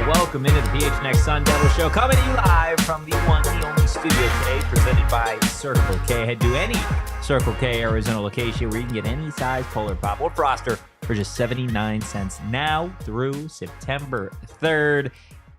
Welcome into the PHNX Sun Devils show, coming to you live from the one, the only studio today, presented by Circle K. Head to any Circle K Arizona location where you can get any size Polar Pop or Froster for just 79 cents now through September 3rd.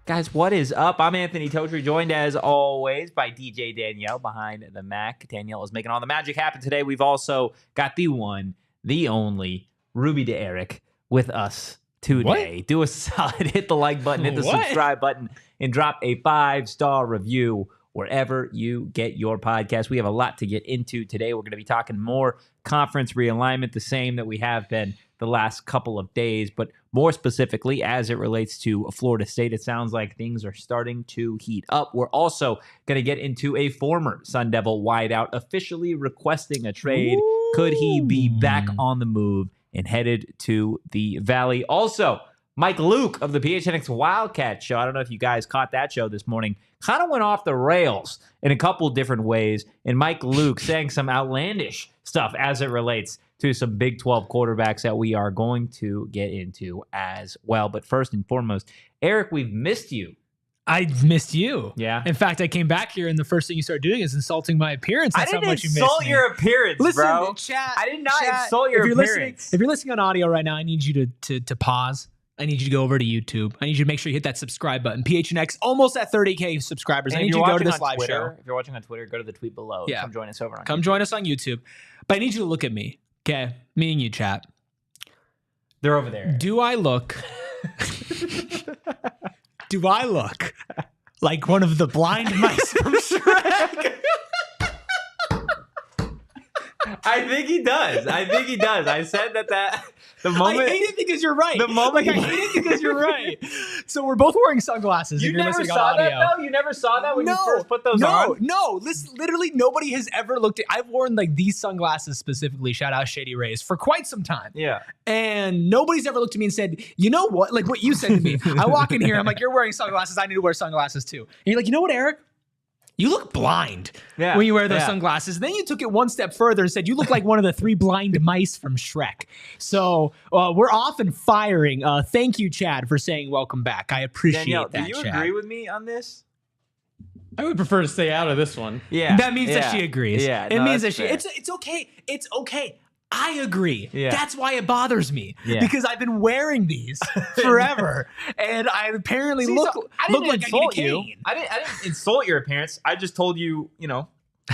Guys, what is up? I'm Anthony Totri, joined as always by DJ Danielle behind the Mac. Danielle is making all the magic happen today. We've also got the one, the only Ruby to Erik with us today. What? Do a solid, hit the like button, hit the subscribe button, and drop a 5-star review wherever you get your podcast. We have a lot to get into today. We're going to be talking more conference realignment, the same that we have been the last couple of days, but more specifically as it relates to Florida State. It sounds like things are starting to heat up. We're also going to get into a former Sun Devil wideout officially requesting a trade. Ooh. Could he be back on the move and headed to the Valley? Also, Mike Luke of the PHNX Wildcats show. I don't know if you guys caught that show this morning. Kind of went off the rails in a couple different ways. And Mike Luke saying some outlandish stuff as it relates to some Big 12 quarterbacks that we are going to get into as well. But first and foremost, Erik, we've missed you. I missed you. Yeah. In fact, I came back here and the first thing you started doing is insulting my appearance. That's I didn't how much insult your appearance, Listen, bro. Chat, I did not chat, insult your appearance. If you're listening on audio right now, I need you to pause. I need you to go over to YouTube. I need you to make sure you hit that subscribe button. PHNX almost at 30K subscribers. And I need you to go to this live Twitter, show. If you're watching on Twitter, go to the tweet below. Yeah. Come join us over on YouTube. Join us on YouTube. But I need you to look at me. Okay? Me and you, chat. They're over there. Do I look like one of the blind mice from Shrek? I think he does. I said that the moment. I hate it because you're right. The moment I hate it because you're right. So we're both wearing sunglasses. You never saw that though? You never saw that when you first put those on? No. Listen, literally nobody has ever looked at. I've worn like these sunglasses specifically. Shout out Shady Rays for quite some time. Yeah. And nobody's ever looked at me and said, you know what? Like what you said to me. I walk in here. I'm like, you're wearing sunglasses. I need to wear sunglasses too. And you're like, you know what, Erik? You look blind when you wear those sunglasses. Then you took it one step further and said, you look like one of the 3 blind mice from Shrek. So we're off and firing. Thank you, Chad, for saying welcome back. I appreciate Danielle, that, do you Chad. agree with me on this? I would prefer to stay out of this one. Yeah. That means that she agrees. Yeah. It means that it's okay. It's okay. I agree. Yeah. That's why it bothers me because I've been wearing these forever, and I apparently look like I need a cane. I didn't insult your appearance. I just told you, I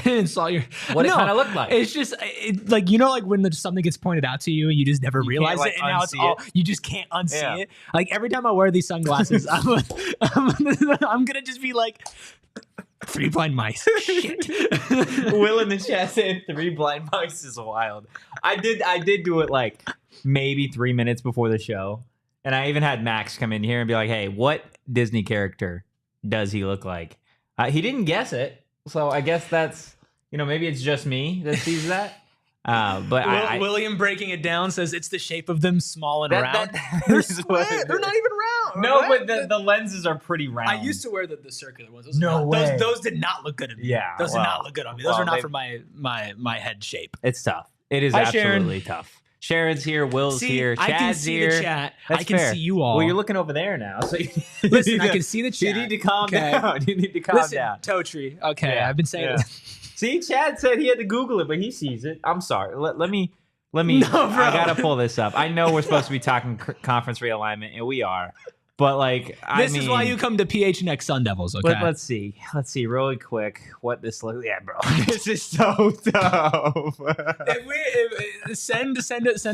didn't insult your what it kind of looked like. It's just like like when something gets pointed out to you and you just never realize it, and now it's all you just can't unsee it. Like every time I wear these sunglasses, I'm gonna just be like. 3 blind mice. Shit. Will in the chat saying 3 blind mice is wild. I did do it like maybe 3 minutes before the show. And I even had Max come in here and be like, hey, what Disney character does he look like? He didn't guess it. So I guess that's, maybe it's just me that sees that. But William breaking it down says it's the shape of them small and round. They're square. They're not even round. No, right? But the lenses are pretty round. I used to wear the circular ones. Those did not look good on me. Yeah, those did not look good on me. Those are not for my head shape. It's tough. It is absolutely tough. Sharon's here. Will's here. Chad's I can see here. The chat. That's I can fair. see you all. Well, you're looking over there now. So listen, I can see the chat. You need to calm down. You need to calm down. Totri. Okay, I've been saying this. See, Chad said he had to Google it, but he sees it. I'm sorry. Let me. I gotta pull this up. I know we're supposed to be talking conference realignment, and we are. But this is why you come to PHNX Sun Devils. Okay. Let's see really quick what this looks. Yeah, bro, this is so tough. If send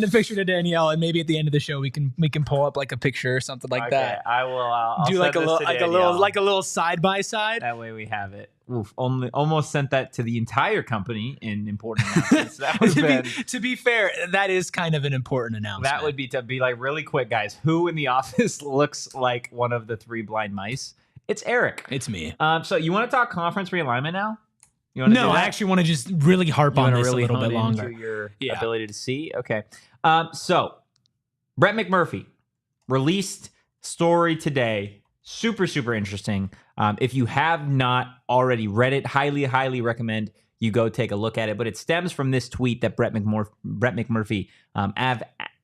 a picture to Danielle, and maybe at the end of the show we can pull up like a picture or something like that. I will. I'll do like a little side by side. That way we have it. almost sent that to the entire company in important announcements. That would have been, to be fair, that is kind of an important announcement. that would be to be like, really quick, guys. Who in the office looks like one of the 3 blind mice? It's Erik. It's me. So you want to talk conference realignment now? No, I actually want to just really harp on this really a little bit longer. Into your ability to see. Okay. So Brett McMurphy released story today. Super, super interesting. If you have not already read it, highly recommend you go take a look at it. But it stems from this tweet that Brett McMurphy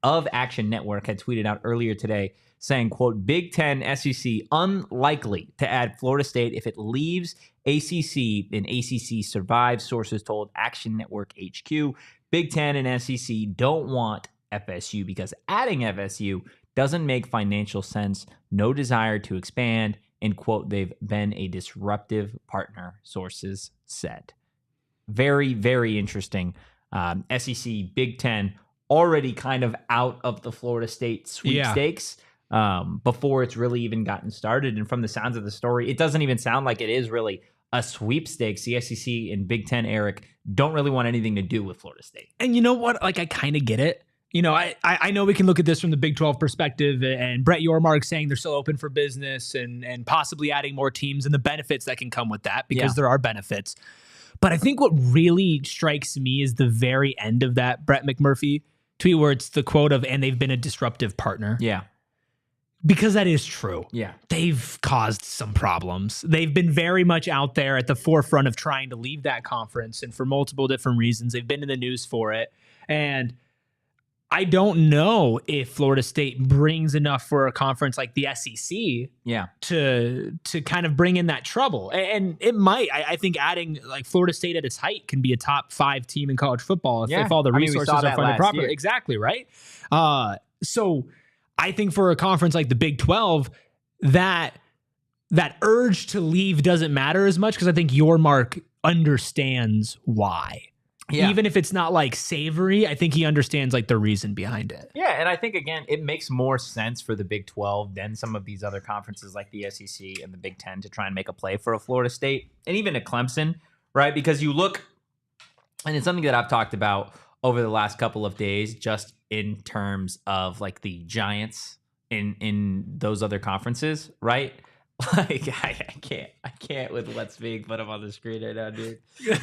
of Action Network had tweeted out earlier today, saying, quote, Big Ten SEC unlikely to add Florida State if it leaves ACC and ACC Survives, sources told Action Network HQ. Big Ten and SEC don't want FSU because adding FSU doesn't make financial sense. No desire to expand. And, quote, they've been a disruptive partner, sources said. Very, very interesting. SEC, Big Ten, already kind of out of the Florida State sweepstakes before it's really even gotten started. And from the sounds of the story, it doesn't even sound like it is really a sweepstakes. The SEC and Big Ten, Erik, don't really want anything to do with Florida State. And you know what? Like, I kind of get it. You know, I know we can look at this from the Big 12 perspective, and Brett Yormark saying they're still open for business and possibly adding more teams and the benefits that can come with that, because there are benefits. But I think what really strikes me is the very end of that Brett McMurphy tweet, where it's the quote of, and they've been a disruptive partner. Yeah. Because that is true. Yeah. They've caused some problems. They've been very much out there at the forefront of trying to leave that conference, and for multiple different reasons. They've been in the news for it. And I don't know if Florida State brings enough for a conference like the SEC to kind of bring in that trouble. And it might. I think adding like Florida State at its height can be a top 5 team in college football if all the resources are funded properly. Exactly, right? So I think for a conference like the Big 12, that urge to leave doesn't matter as much, because I think Yormark understands why. Yeah. Even if it's not like savory, I think he understands like the reason behind it. Yeah, and I think, again, it makes more sense for the Big 12 than some of these other conferences like the SEC and the Big 10 to try and make a play for a Florida State and even a Clemson, right? Because you look, and it's something that I've talked about over the last couple of days, just in terms of like the giants in those other conferences, right? Like I can't with what's being put up on the screen right now, dude.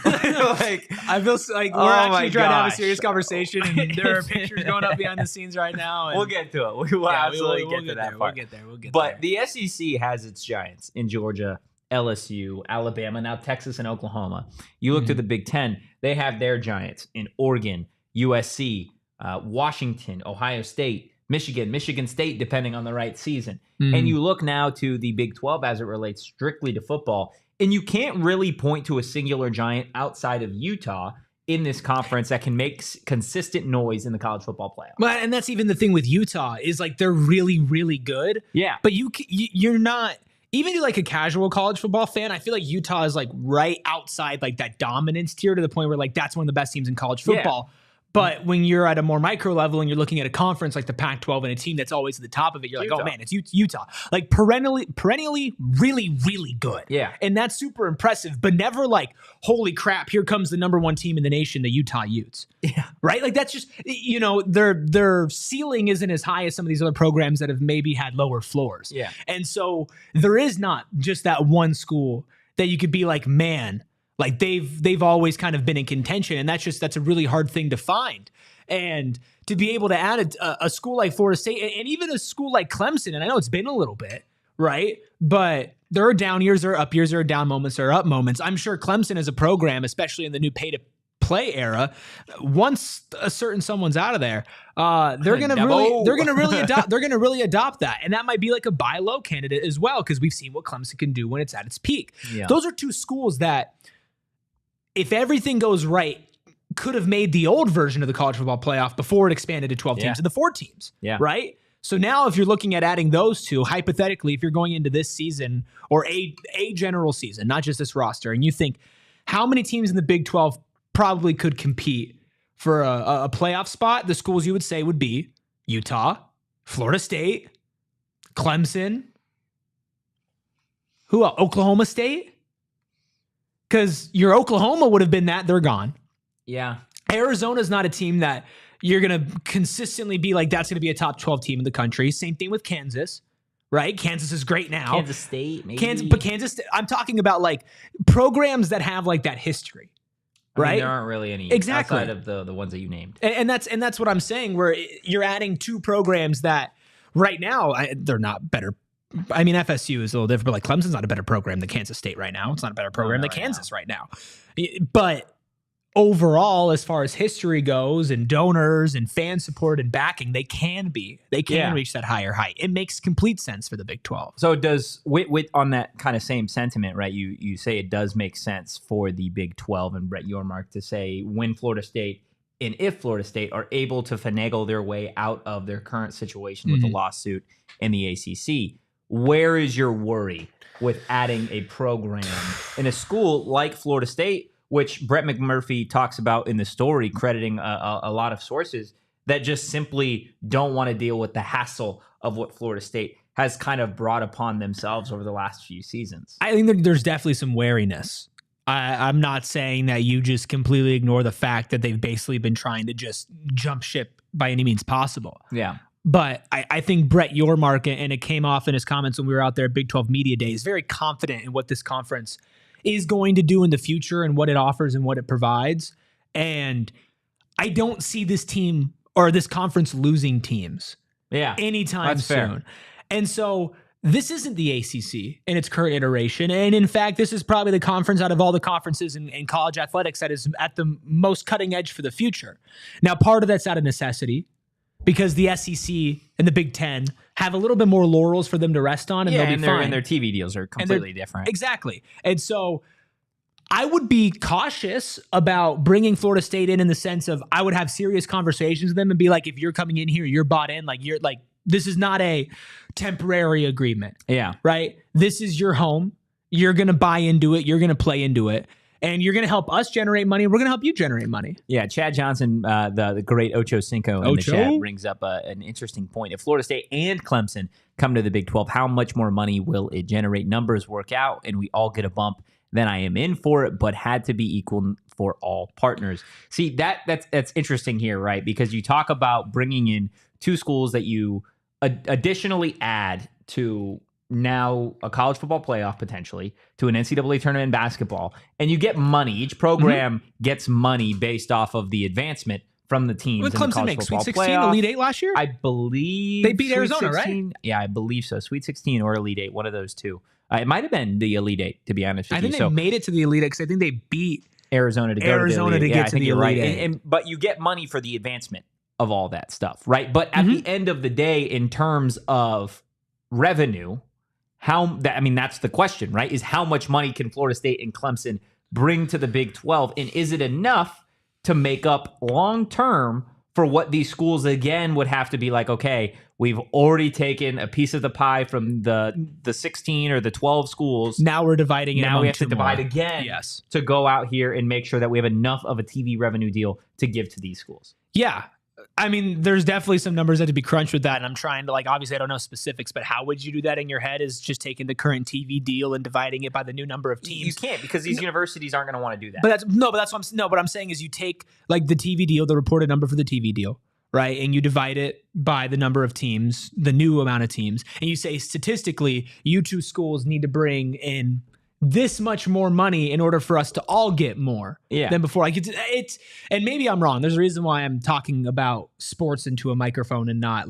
Like I feel like we're actually trying to have a serious conversation, and there are pictures going up behind the scenes right now. And we'll get to it. We will absolutely get to that part. We'll get there. But the SEC has its giants in Georgia, LSU, Alabama, now Texas and Oklahoma. You look to the Big Ten; they have their giants in Oregon, USC, Washington, Ohio State, Michigan State, depending on the right season. And you look now to the Big 12 as it relates strictly to football, and you can't really point to a singular giant outside of Utah in this conference that can make consistent noise in the college football playoff. Well, and that's even the thing with Utah, is like they're really, really good. Yeah. But you're not, even to like a casual college football fan, I feel like Utah is like right outside like that dominance tier, to the point where like that's one of the best teams in college football. Yeah. But when you're at a more micro level and you're looking at a conference like the Pac-12 and a team that's always at the top of it, you're like, oh man, it's Utah. Like perennially really, really good. Yeah. And that's super impressive, but never like, holy crap, here comes the number 1 team in the nation, the Utah Utes. Yeah. Right? Like that's just, you know, their ceiling isn't as high as some of these other programs that have maybe had lower floors. Yeah. And so there is not just that one school that you could be like, man, like they've always kind of been in contention, and that's a really hard thing to find. And to be able to add a school like Florida State, and even a school like Clemson, and I know it's been a little bit, right? But there are down years, there are up years, there are down moments, there are up moments. I'm sure Clemson as a program, especially in the new pay-to-play era, once a certain someone's out of there, they're gonna really adopt that, and that might be like a buy low candidate as well, because we've seen what Clemson can do when it's at its peak. Yeah. Those are 2 schools that, if everything goes right, could have made the old version of the college football playoff before it expanded to 12 teams and the 4 teams. Yeah. Right? So now if you're looking at adding those 2, hypothetically, if you're going into this season or a general season, not just this roster, and you think how many teams in the Big 12 probably could compete for a playoff spot, the schools you would say would be Utah, Florida State, Clemson, who else? Oklahoma State? Because your Oklahoma would have been that. They're gone. Yeah. Arizona's not a team that you're going to consistently be like, that's going to be a top 12 team in the country. Same thing with Kansas, right? Kansas is great now. Kansas State, maybe. But Kansas, I'm talking about like programs that have like that history, right? I mean, there aren't really any outside of the ones that you named. And that's what I'm saying, where you're adding two programs that right now, they're not better. I mean, FSU is a little different, but like Clemson's not a better program than Kansas State right now. It's not a better program than Kansas right now. But overall, as far as history goes and donors and fan support and backing, they can reach that higher height. It makes complete sense for the Big 12. So does with on that kind of same sentiment, right? You say it does make sense for the Big 12 and Brett Yormark to say when Florida State and if Florida State are able to finagle their way out of their current situation with the lawsuit in the ACC, where is your worry with adding a program in a school like Florida State, which Brett McMurphy talks about in the story, crediting a lot of sources that just simply don't want to deal with the hassle of what Florida State has kind of brought upon themselves over the last few seasons? I think there's definitely some wariness. I'm not saying that you just completely ignore the fact that they've basically been trying to just jump ship by any means possible. Yeah. But I think Brett Yormark, and it came off in his comments when we were out there at Big 12 Media Day, is very confident in what this conference is going to do in the future and what it offers and what it provides. And I don't see this team or this conference losing teams anytime soon. Fair. And so this isn't the ACC in its current iteration. And in fact, this is probably the conference out of all the conferences in college athletics that is at the most cutting edge for the future. Now, part of that's out of necessity, because the SEC and the Big Ten have a little bit more laurels for them to rest on, and they'll be fine. And their TV deals are completely different. Exactly. And so I would be cautious about bringing Florida State in the sense of I would have serious conversations with them and be like, if you're coming in here, you're bought in, like you're like, this is not a temporary agreement. Yeah. Right? This is your home. You're going to buy into it. You're going to play into it. And you're going to help us generate money. We're going to help you generate money. Yeah, Chad Johnson, the great Ocho Cinco in the chat, brings up an interesting point. If Florida State and Clemson come to the Big 12, how much more money will it generate? Numbers work out, and we all get a bump. Then I am in for it, but had to be equal for all partners. See, that's interesting here, right? Because you talk about bringing in two schools that you additionally add to now a college football playoff potentially, to an NCAA tournament in basketball, and you get money. Each program gets money based off of the advancement from the teams. What in Clemson the college make? football Sweet 16, playoff. Elite 8 last year? I believe they beat Sweet Arizona, 16, right? Yeah, I believe so. Sweet 16 or Elite 8, one of those two. It might have been the Elite 8, to be honest with you. I think they made it to the Elite 8 because I think they beat Arizona to go to the Elite 8. get to the Elite 8. But you get money for the advancement of all that stuff, right? But at the end of the day, in terms of revenue, that's the question, right? Is how much money can Florida State and Clemson bring to the Big 12? And is it enough to make up long-term for what these schools, again, would have to be like, okay, we've already taken a piece of the pie from the 16 or the 12 schools. Now we're dividing it. Now we have to divide again to go out here and make sure that we have enough of a TV revenue deal to give to these schools. Yeah. I mean, there's definitely some numbers that have to be crunched with that. And I'm trying to, obviously I don't know specifics, but how would you do that in your head is just taking the current TV deal and dividing it by the new number of teams. You can't, because these universities aren't going to want to do that. But what I'm saying is you take the TV deal, the reported number for the TV deal, right? And you divide it by the number of teams, the new amount of teams. And you say statistically, you two schools need to bring in this much more money in order for us to all get more than before. And maybe I'm wrong. There's a reason why I'm talking about sports into a microphone and not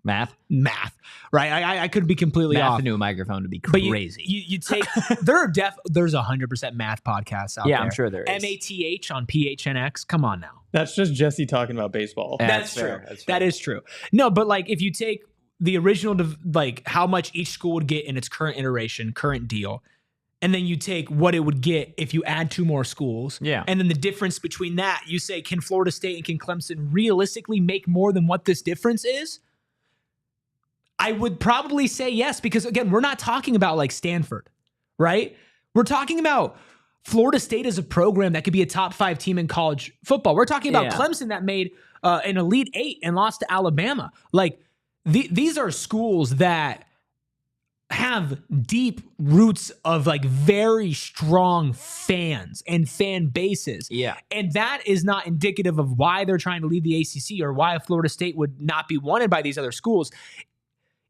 math, right? I could be completely off. Math into a microphone would be crazy. But you take there's 100% math podcasts out there. Yeah, I'm sure there is. MATH on PHNX. Come on now. That's just Jesse talking about baseball. That's true. That is true. No, but if you take the original, how much each school would get in its current iteration, current deal, and then you take what it would get if you add two more schools. Yeah. And then the difference between that, you say, can Florida State and can Clemson realistically make more than what this difference is? I would probably say yes, because again, we're not talking about Stanford, right? We're talking about Florida State as a program that could be a top 5 team in college football. We're talking about Clemson that made an Elite 8 and lost to Alabama. These are schools that have deep roots of like very strong fans and fan bases. Yeah. And that is not indicative of why they're trying to leave the ACC or why Florida State would not be wanted by these other schools.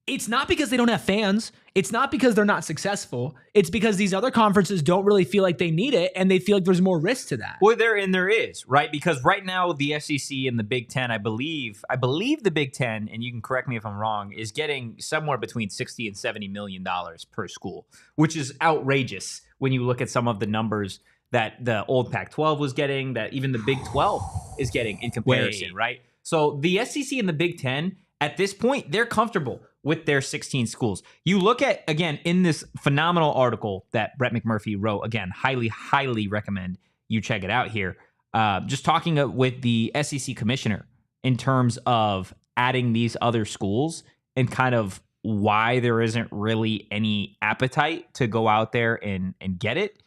It's not because they don't have fans. It's not because they're not successful. It's because these other conferences don't really feel like they need it, and they feel like there's more risk to that. Well, there is, right? Because right now the SEC and the Big Ten, I believe the Big Ten, and you can correct me if I'm wrong, is getting somewhere between $60 and $70 million per school, which is outrageous when you look at some of the numbers that the old Pac-12 was getting, that even the Big 12 is getting in comparison, right? So the SEC and the Big Ten, at this point, they're comfortable with their 16 schools. You look at, again, in this phenomenal article that Brett McMurphy wrote, again, highly recommend you check it out here. Just talking with the SEC commissioner in terms of adding these other schools and kind of why there isn't really any appetite to go out there and get it.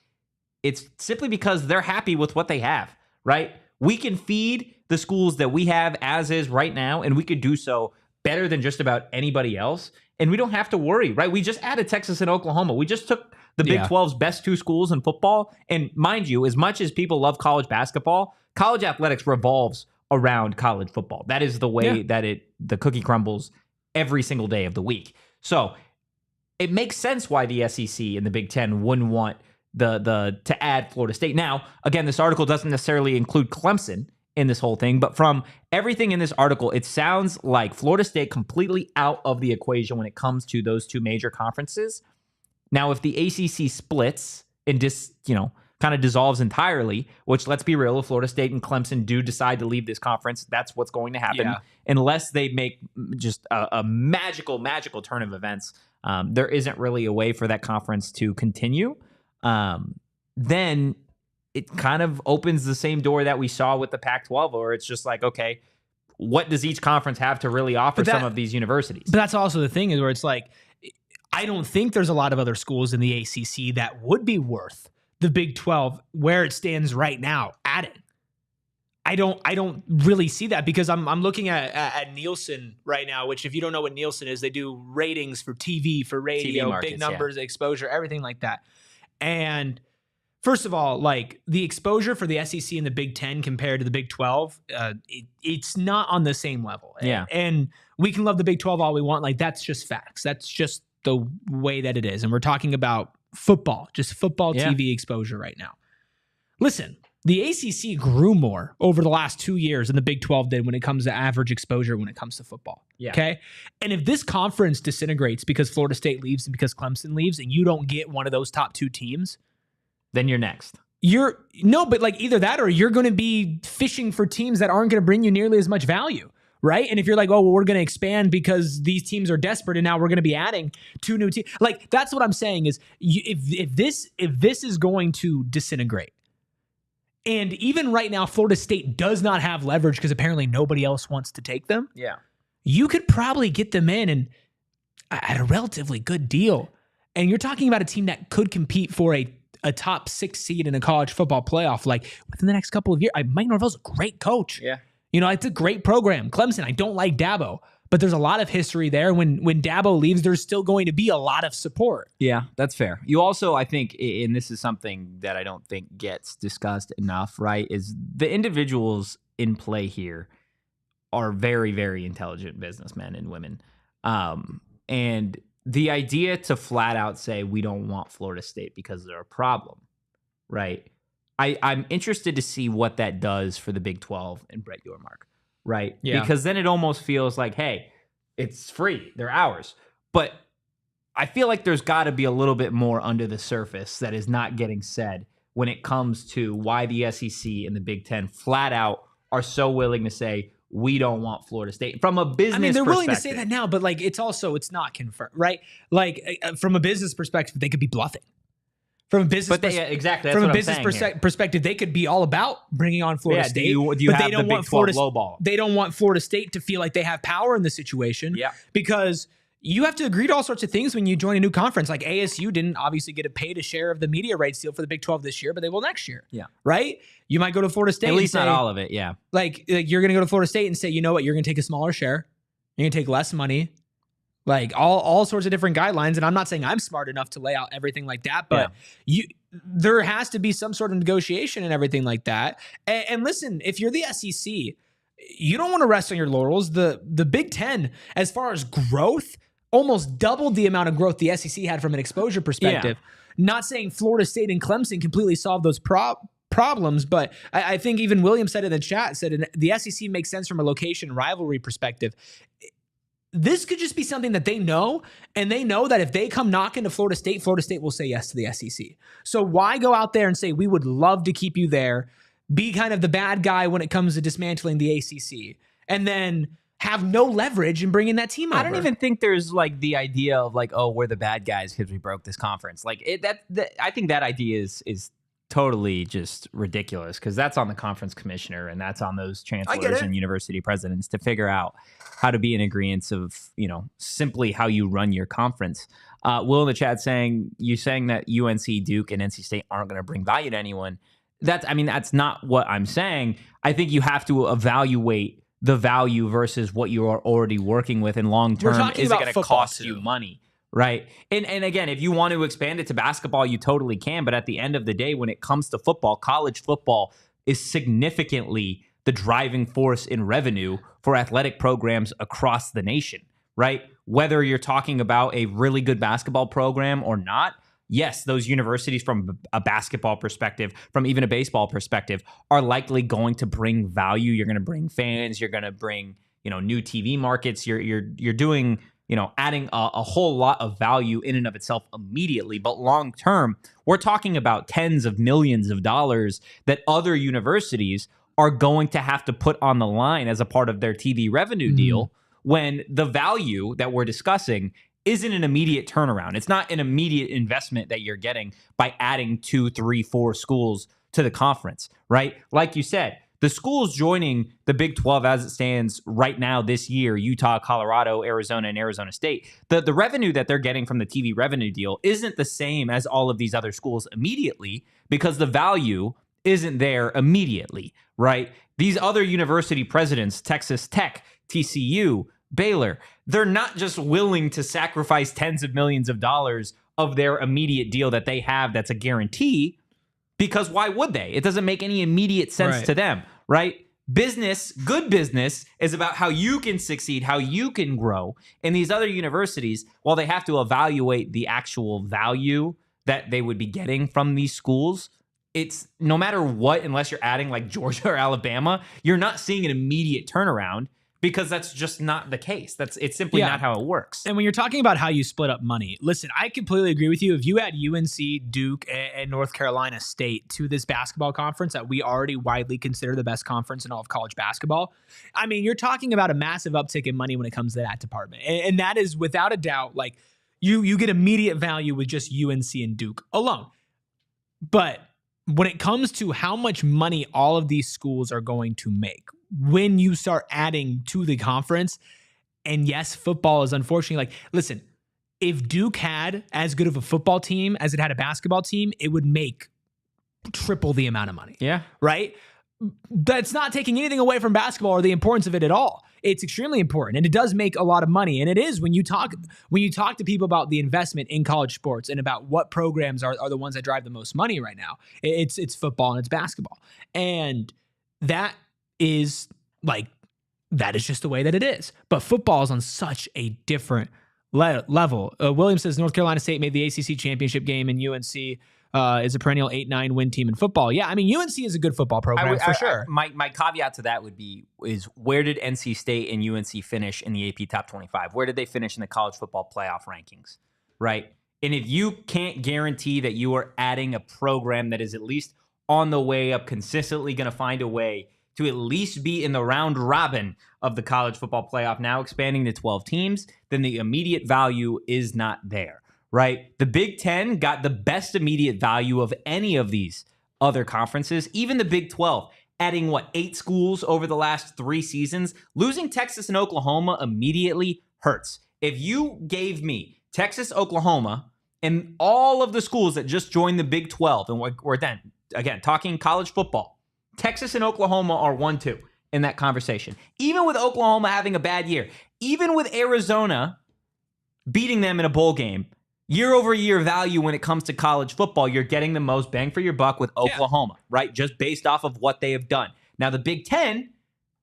It's simply because they're happy with what they have, right? We can feed the schools that we have as is right now, and we could do so better than just about anybody else. And we don't have to worry, right? We just added Texas and Oklahoma. We just took the Big 12's best two schools in football. And mind you, as much as people love college basketball, college athletics revolves around college football. That is the way that the cookie crumbles every single day of the week. So it makes sense why the SEC and the Big Ten wouldn't want to add Florida State. Now, again, this article doesn't necessarily include Clemson in this whole thing, but from everything in this article, it sounds like Florida State completely out of the equation when it comes to those two major conferences. Now, if the ACC splits and kind of dissolves entirely, which, let's be real, if Florida State and Clemson do decide to leave this conference, that's what's going to happen, unless they make just a magical turn of events. There isn't really a way for that conference to continue. Then it kind of opens the same door that we saw with the Pac-12, where it's just like, okay, what does each conference have to really offer some of these universities? But that's also the thing, is where it's like, I don't think there's a lot of other schools in the ACC that would be worth the Big 12 where it stands right now adding. I don't really see that, because I'm looking at Nielsen right now, which, if you don't know what Nielsen is, they do ratings for TV, for radio, markets, big numbers, exposure, everything like that. And first of all, like, the exposure for the SEC and the Big Ten compared to the Big 12, it's not on the same level. Yeah. And we can love the Big 12 all we want. Like, that's just facts. That's just the way that it is. And we're talking about football, just football TV exposure right now. Listen, the ACC grew more over the last 2 years than the Big 12 did when it comes to average exposure when it comes to football. Yeah. Okay. And if this conference disintegrates because Florida State leaves and because Clemson leaves, and you don't get one of those top two teams, then you're next. But like, either that or you're going to be fishing for teams that aren't going to bring you nearly as much value, right? And if you're like, oh, well, we're going to expand because these teams are desperate, and now we're going to be adding two new teams. Like, that's what I'm saying is, if this is going to disintegrate, and even right now, Florida State does not have leverage because apparently nobody else wants to take them. Yeah, you could probably get them in and at a relatively good deal. And you're talking about a team that could compete for a top 6 seed in a college football playoff, like, within the next couple of years. Mike Norvell's a great coach. Yeah. It's a great program. Clemson, I don't like Dabo, but there's a lot of history there. When Dabo leaves, there's still going to be a lot of support. Yeah, that's fair. You also, I think, and this is something that I don't think gets discussed enough, right, is the individuals in play here are very, very intelligent businessmen and women. And the idea to flat out say we don't want Florida State because they're a problem, right? I'm interested to see what that does for the Big 12 and Brett Yormark, right? Yeah. Because then it almost feels like, hey, it's free. They're ours. But I feel like there's got to be a little bit more under the surface that is not getting said when it comes to why the SEC and the Big Ten flat out are so willing to say, we don't want Florida State from a business perspective. They're willing to say that now, but like, it's not confirmed, right? Like, from a business perspective, they could be bluffing. From a business, exactly. From a business perspective, they could be all about bringing on Florida State. Do you have the Big 12 low ball? They don't want Florida State to feel like they have power in the situation. Yeah, because you have to agree to all sorts of things when you join a new conference. Like, ASU didn't obviously get paid a share of the media rights deal for the Big 12 this year, but they will next year. Yeah, right. You might go to Florida State. At least not all of it. Yeah, like you're going to go to Florida State and say, you know what, you're going to take a smaller share. You're going to take less money. like all sorts of different guidelines. And I'm not saying I'm smart enough to lay out everything like that, but there has to be some sort of negotiation and everything like that. And listen, if you're the SEC, you don't want to rest on your laurels. The Big Ten, as far as growth, almost doubled the amount of growth the SEC had from an exposure perspective. Not saying Florida State and Clemson completely solved those problems, but I think even William said in the chat, said the SEC makes sense from a location rivalry perspective. This could just be something that they know, and they know that if they come knocking to Florida State will say yes to the SEC. So why go out there and say, we would love to keep you there, be kind of the bad guy when it comes to dismantling the ACC, and then have no leverage in bringing that team over? I don't even think there's like the idea of like, oh, we're the bad guys because we broke this conference. Like I think that idea is totally just ridiculous, because that's on the conference commissioner and that's on those chancellors and university presidents to figure out how to be in agreement of, simply how you run your conference. Will in the chat saying that UNC, Duke, and NC State aren't going to bring value to anyone. That's not what I'm saying. I think you have to evaluate the value versus what you are already working with in long term. Is it going to cost you money? Right. And again, if you want to expand it to basketball, you totally can. But at the end of the day, when it comes to football, college football is significantly the driving force in revenue for athletic programs across the nation. Right. Whether you're talking about a really good basketball program or not, yes, those universities from a basketball perspective, from even a baseball perspective, are likely going to bring value. You're going to bring fans. You're going to bring, new TV markets. You're doing, adding a whole lot of value in and of itself immediately. But long term, we're talking about tens of millions of dollars that other universities are going to have to put on the line as a part of their TV revenue deal, when the value that we're discussing isn't an immediate turnaround. It's not an immediate investment that you're getting by adding 2, 3, 4 schools to the conference, right? Like you said, the schools joining the Big 12 as it stands right now this year, Utah, Colorado, Arizona, and Arizona State, the revenue that they're getting from the TV revenue deal isn't the same as all of these other schools immediately, because the value isn't there immediately, right? These other university presidents, Texas Tech, TCU, Baylor, they're not just willing to sacrifice tens of millions of dollars of their immediate deal that they have that's a guarantee, because why would they? It doesn't make any immediate sense to them, right? Business, good business, is about how you can succeed, how you can grow. And these other universities, while they have to evaluate the actual value that they would be getting from these schools, it's no matter what, unless you're adding like Georgia or Alabama, you're not seeing an immediate turnaround, because that's just not the case. It's simply not how it works. And when you're talking about how you split up money, listen, I completely agree with you. If you add UNC, Duke, and North Carolina State to this basketball conference that we already widely consider the best conference in all of college basketball, you're talking about a massive uptick in money when it comes to that department. And that is without a doubt, like you get immediate value with just UNC and Duke alone. But when it comes to how much money all of these schools are going to make, when you start adding to the conference, and yes, football is unfortunately listen, if Duke had as good of a football team as it had a basketball team, it would make triple the amount of money. Yeah. Right? That's not taking anything away from basketball or the importance of it at all. It's extremely important, and it does make a lot of money. And it is when you talk to people about the investment in college sports and about what programs are the ones that drive the most money right now. It's football and it's basketball. And that is just the way that it is. But football is on such a different level. William says North Carolina State made the ACC championship game, and UNC is a perennial 8-9 win team in football. Yeah, UNC is a good football program for sure. My caveat to that is where did NC State and UNC finish in the AP Top 25? Where did they finish in the college football playoff rankings? Right? And if you can't guarantee that you are adding a program that is at least on the way up, consistently going to find a way to at least be in the round robin of the college football playoff, now expanding to 12 teams, then the immediate value is not there, right? The Big Ten got the best immediate value of any of these other conferences, even the Big 12, adding 8 schools over the last 3 seasons. Losing Texas and Oklahoma immediately hurts. If you gave me Texas, Oklahoma, and all of the schools that just joined the Big 12, and we're then, again, talking college football, Texas and Oklahoma are 1-2 in that conversation. Even with Oklahoma having a bad year, even with Arizona beating them in a bowl game. Year over year value when it comes to college football, you're getting the most bang for your buck with Oklahoma, right? Just based off of what they have done. Now, the Big Ten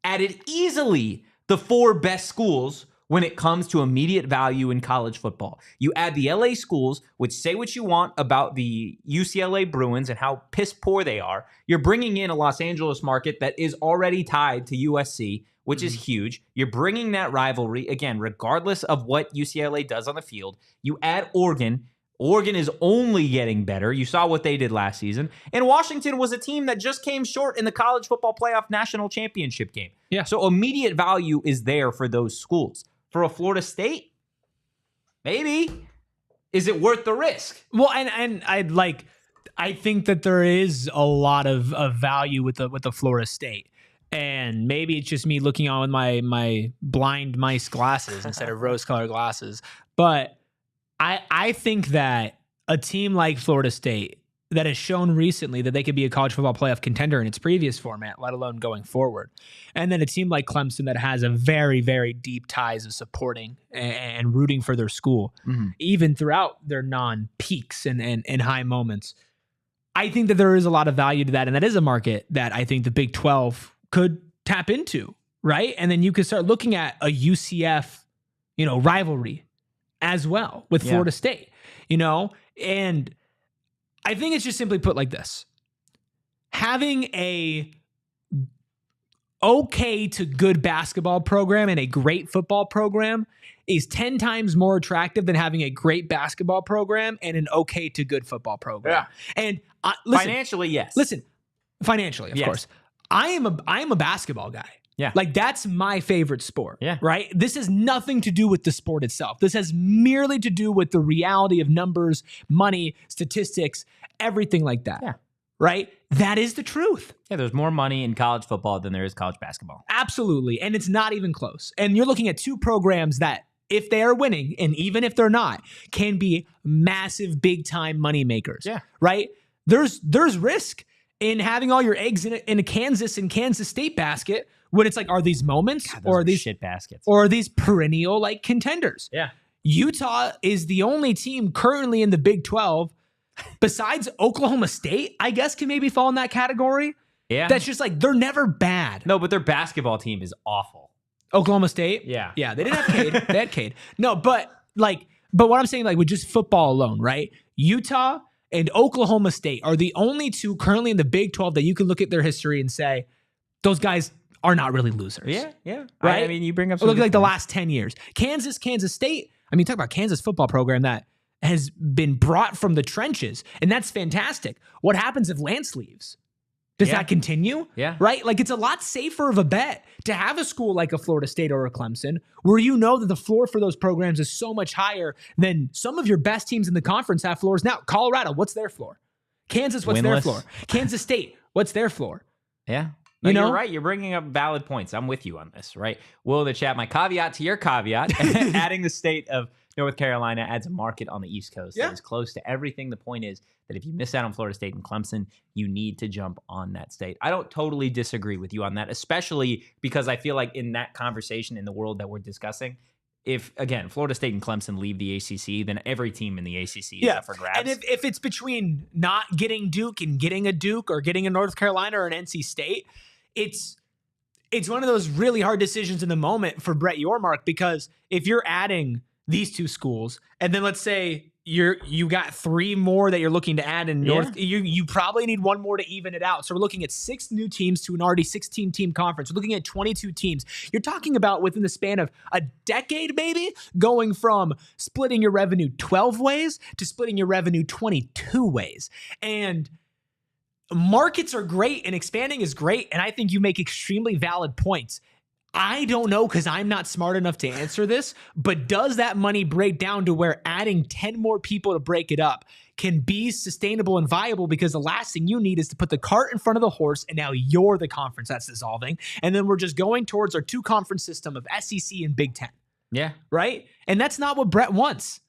added easily the 4 best schools when it comes to immediate value in college football. You add the LA schools, which say what you want about the UCLA Bruins and how piss poor they are. You're bringing in a Los Angeles market that is already tied to USC, which is huge. You're bringing that rivalry, again, regardless of what UCLA does on the field. You add Oregon. Oregon is only getting better. You saw what they did last season. And Washington was a team that just came short in the college football playoff national championship game. Yeah. So immediate value is there for those schools. For a Florida State, maybe. Is it worth the risk? Well, and I think that there is a lot of value with the Florida State. And maybe it's just me looking on with my blind mice glasses instead of rose-colored glasses. But I think that a team like Florida State that has shown recently that they could be a college football playoff contender in its previous format, let alone going forward. And then a team like Clemson that has a very, very deep ties of supporting and rooting for their school, even throughout their non-peaks and high moments. I think that there is a lot of value to that, and that is a market that I think the Big 12 could tap into, right? And then you could start looking at a UCF, rivalry as well with Florida State, and I think it's just simply put like this. Having a okay to good basketball program and a great football program is 10 times more attractive than having a great basketball program and an okay to good football program. Yeah. And listen, financially, yes. Listen, financially, of course. I am a basketball guy. Yeah. Like, that's my favorite sport. Yeah. Right? This has nothing to do with the sport itself. This has merely to do with the reality of numbers, money, statistics, everything like that. Yeah. Right? That is the truth. Yeah, there's more money in college football than there is college basketball. Absolutely. And it's not even close. And you're looking at 2 programs that, if they are winning, and even if they're not, can be massive, big-time money makers. Yeah. Right? There's risk in having all your eggs in a Kansas and Kansas State basket. When it's like, are these moments or are these shit baskets or are these perennial like contenders? Yeah. Utah is the only team currently in the Big 12 besides Oklahoma State, I guess, can maybe fall in that category. Yeah. That's just like, they're never bad. No, but their basketball team is awful. Oklahoma State? Yeah. Yeah. They didn't have Cade. They had Cade. No, but what I'm saying, like, with just football alone, right? Utah and Oklahoma State are the only 2 currently in the Big 12 that you can look at their history and say, those guys are not really losers. Yeah, yeah. Right? I mean, you bring up look like the last 10 years. Kansas State. I mean, talk about Kansas football program that has been brought from the trenches, and that's fantastic. What happens if Lance leaves? Does that continue? Yeah. Right? Like, it's a lot safer of a bet to have a school like a Florida State or a Clemson where you know that the floor for those programs is so much higher than some of your best teams in the conference have floors now. Colorado, what's their floor? Kansas, what's their floor? Kansas State, what's their floor? Yeah. No, you're right. You're bringing up valid points. I'm with you on this, right? Will in the chat, my caveat to your caveat, adding the state of North Carolina adds a market on the East Coast that is close to everything. The point is that if you miss out on Florida State and Clemson, you need to jump on that state. I don't totally disagree with you on that, especially because I feel like in that conversation in the world that we're discussing, if, again, Florida State and Clemson leave the ACC, then every team in the ACC is up for grabs. And if it's between not getting Duke and getting a Duke or getting a North Carolina or an NC State, it's one of those really hard decisions in the moment for Brett Yormark, because if you're adding these 2 schools and then let's say you got 3 more that you're looking to add in North, you probably need 1 more to even it out. So we're looking at 6 new teams to an already 16 team conference. We're looking at 22 teams. You're talking about within the span of a decade, maybe, going from splitting your revenue 12 ways to splitting your revenue 22 ways. And markets are great and expanding is great. And I think you make extremely valid points. I don't know, because I'm not smart enough to answer this, but does that money break down to where adding 10 more people to break it up can be sustainable and viable? Because the last thing you need is to put the cart in front of the horse, and now you're the conference that's dissolving. And then we're just going towards our 2-conference system of SEC and Big Ten. Yeah. Right? And that's not what Brett wants.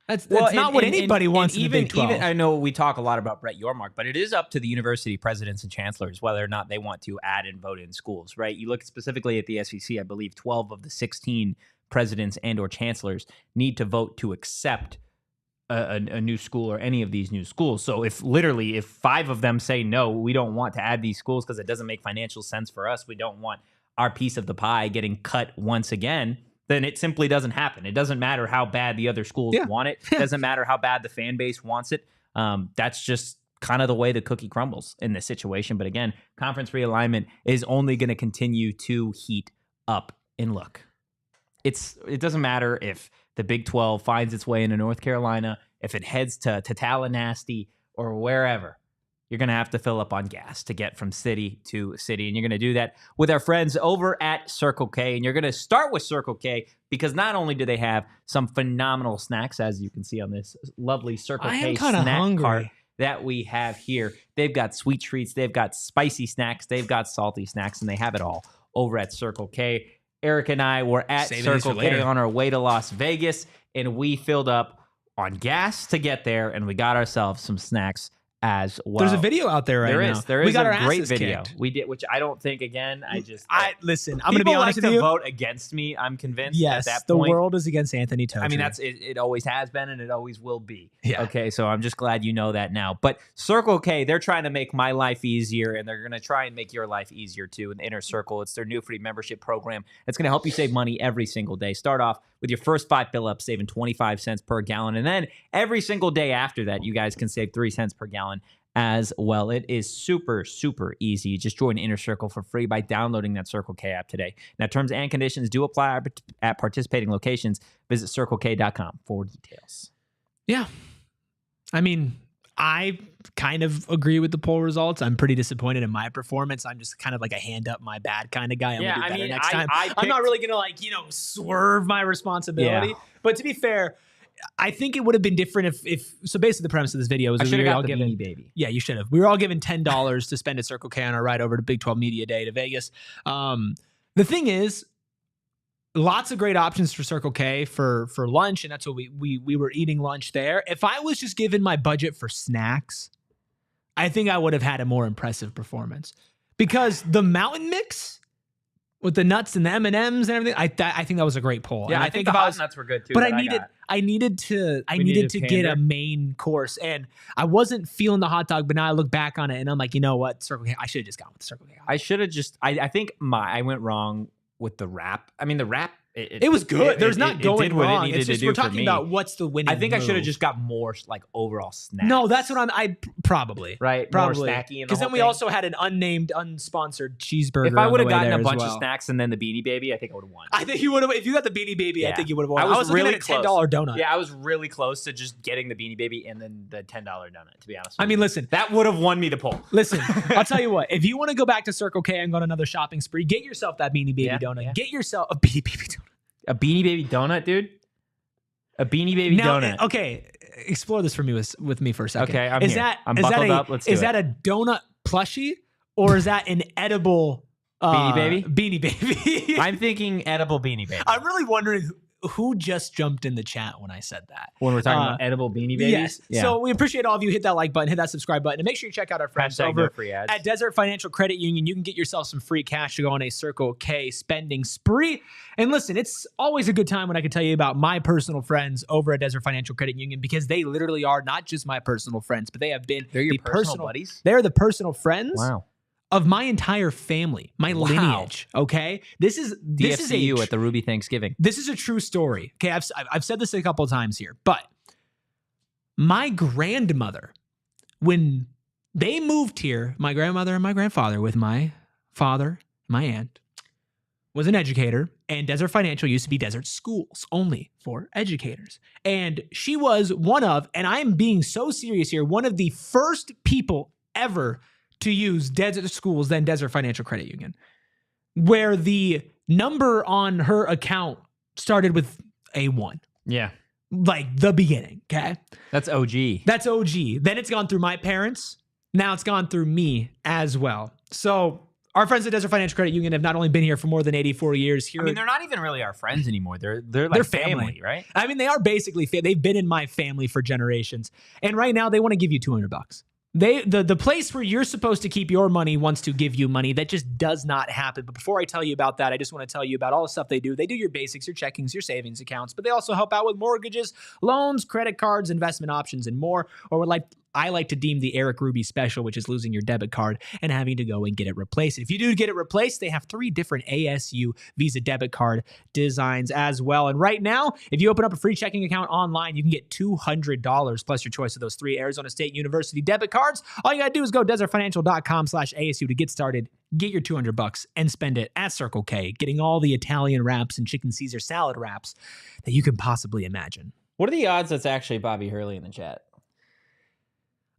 That's not what anybody wants in the Big 12. Even, I know we talk a lot about Brett Yormark, but it is up to the university presidents and chancellors whether or not they want to add and vote in schools, right? You look specifically at the SEC, I believe 12 of the 16 presidents and or chancellors need to vote to accept a new school or any of these new schools. So if 5 of them say, no, we don't want to add these schools because it doesn't make financial sense for us, we don't want our piece of the pie getting cut once again, then it simply doesn't happen. It doesn't matter how bad the other schools want it. It doesn't matter how bad the fan base wants it. That's just kind of the way the cookie crumbles in this situation. But again, conference realignment is only going to continue to heat up. And look, it doesn't matter if the Big 12 finds its way into North Carolina, if it heads to Tallahassee or wherever. You're going to have to fill up on gas to get from city to city. And you're going to do that with our friends over at Circle K. And you're going to start with Circle K because not only do they have some phenomenal snacks, as you can see on this lovely Circle K snack cart that we have here. They've got sweet treats. They've got spicy snacks. They've got salty snacks. And they have it all over at Circle K. Erik and I were at Circle K on our way to Las Vegas. And we filled up on gas to get there. And we got ourselves some snacks as well. There's a video out there right now. There is a great video. We did, which I don't think, again, listen, I'm going to be honest with you. People like to vote against me, I'm convinced at that point. The world is against Anthony Totri. I mean, it always has been and it always will be. Yeah. Okay, so I'm just glad you know that now. But Circle K, they're trying to make my life easier and they're going to try and make your life easier too in the Inner Circle. It's their new free membership program. It's going to help you save money every single day. Start off with your first 5 fill-ups, saving 25 cents per gallon. And then every single day after that, you guys can save 3 cents per gallon as well. It is super, super easy. Just join Inner Circle for free by downloading that Circle K app today. Now, terms and conditions do apply at participating locations. Visit circlek.com for details. Yeah. I mean, I kind of agree with the poll results. I'm pretty disappointed in my performance. I'm just kind of like a hand up my bad kind of guy. I'm gonna do better next time. I'm not really gonna swerve my responsibility. Yeah. But to be fair, I think it would have been different if so basically the premise of this video was I should have got the Beanie Baby. Yeah, you should have. We were all given $10 to spend at Circle K on our ride over to Big 12 Media Day to Vegas. The thing is, lots of great options for Circle K for lunch, and that's what we were eating lunch there. If I was just given my budget for snacks, I think I would have had a more impressive performance. Because the mountain mix with the nuts and the M&Ms and everything, I think that was a great poll. Yeah, and I think the hot nuts were good too. But I needed to get a main course, and I wasn't feeling the hot dog. But now I look back on it, and I'm like, you know what, Circle K, I should have just gone with the Circle K. I should have just. I think I went wrong with the wrap. I mean, the wrap. It was good. There's not going wrong. It's just we're talking about what's the winning. I think move. I should have just got more overall snacks. No, that's what I probably more snacky. Because then we also had an unnamed, unsponsored cheeseburger. If I would have gotten a bunch of snacks and then the Beanie Baby, I think I would have won. I think you would have. If you got the Beanie Baby, I think you would have won. I was really looking at a $10 donut. Yeah, I was really close to just getting the Beanie Baby and then the $10 donut. To be honest, I mean, listen, that would have won me the poll. Listen, I'll tell you what. If you want to go back to Circle K and go on another shopping spree, get yourself that Beanie Baby donut. Yeah. Get yourself a Beanie Baby donut. A Beanie Baby donut, dude? A Beanie Baby donut. Okay, explore this for me with me for a second. Okay, I'm here. I'm buckled up. Let's do it. Is that a donut plushie or is that an edible Beanie Baby? Beanie Baby. I'm thinking edible Beanie Baby. I'm really wondering who just jumped in the chat when I said that. When we're talking about edible Beanie Babies? Yes. Yeah. So we appreciate all of you. Hit that like button, hit that subscribe button, and make sure you check out our friends over at Desert Financial Credit Union. You can get yourself some free cash to go on a Circle K spending spree. And listen, it's always a good time when I can tell you about my personal friends over at Desert Financial Credit Union, because they literally are not just my personal friends, but they have been the personal buddies. They're the personal friends. Wow. Of my entire family, my lineage. Okay, this is DFCU at the Ruby Thanksgiving. This is a true story. Okay, I've said this a couple of times here, but my grandmother, when they moved here, my grandmother and my grandfather, with my father, my aunt, was an educator, and Desert Financial used to be Desert Schools only for educators, and she was one of, and I'm being so serious here, one of the first people ever to use Desert Schools, then Desert Financial Credit Union, where the number on her account started with a 1. Yeah. Like the beginning, okay? That's OG. That's OG. Then it's gone through my parents. Now it's gone through me as well. So our friends at Desert Financial Credit Union have not only been here for more than 84 years. Here, I mean, they're not even really our friends anymore. They're like family, right? I mean, they are basically, they've been in my family for generations. And right now they want to give you $200. The place where you're supposed to keep your money wants to give you money. That just does not happen. But before I tell you about that, I just want to tell you about all the stuff they do. They do your basics, your checkings, your savings accounts, but they also help out with mortgages, loans, credit cards, investment options, and more. Or what I like to deem the Erik Ruby special, which is losing your debit card and having to go and get it replaced. If you do get it replaced, they have 3 different ASU Visa debit card designs as well. And right now, if you open up a free checking account online, you can get $200 plus your choice of those 3 Arizona State University debit cards. All you got to do is go desertfinancial.com/ASU to get started. Get your $200 and spend it at Circle K, getting all the Italian wraps and chicken Caesar salad wraps that you can possibly imagine. What are the odds that's actually Bobby Hurley in the chat?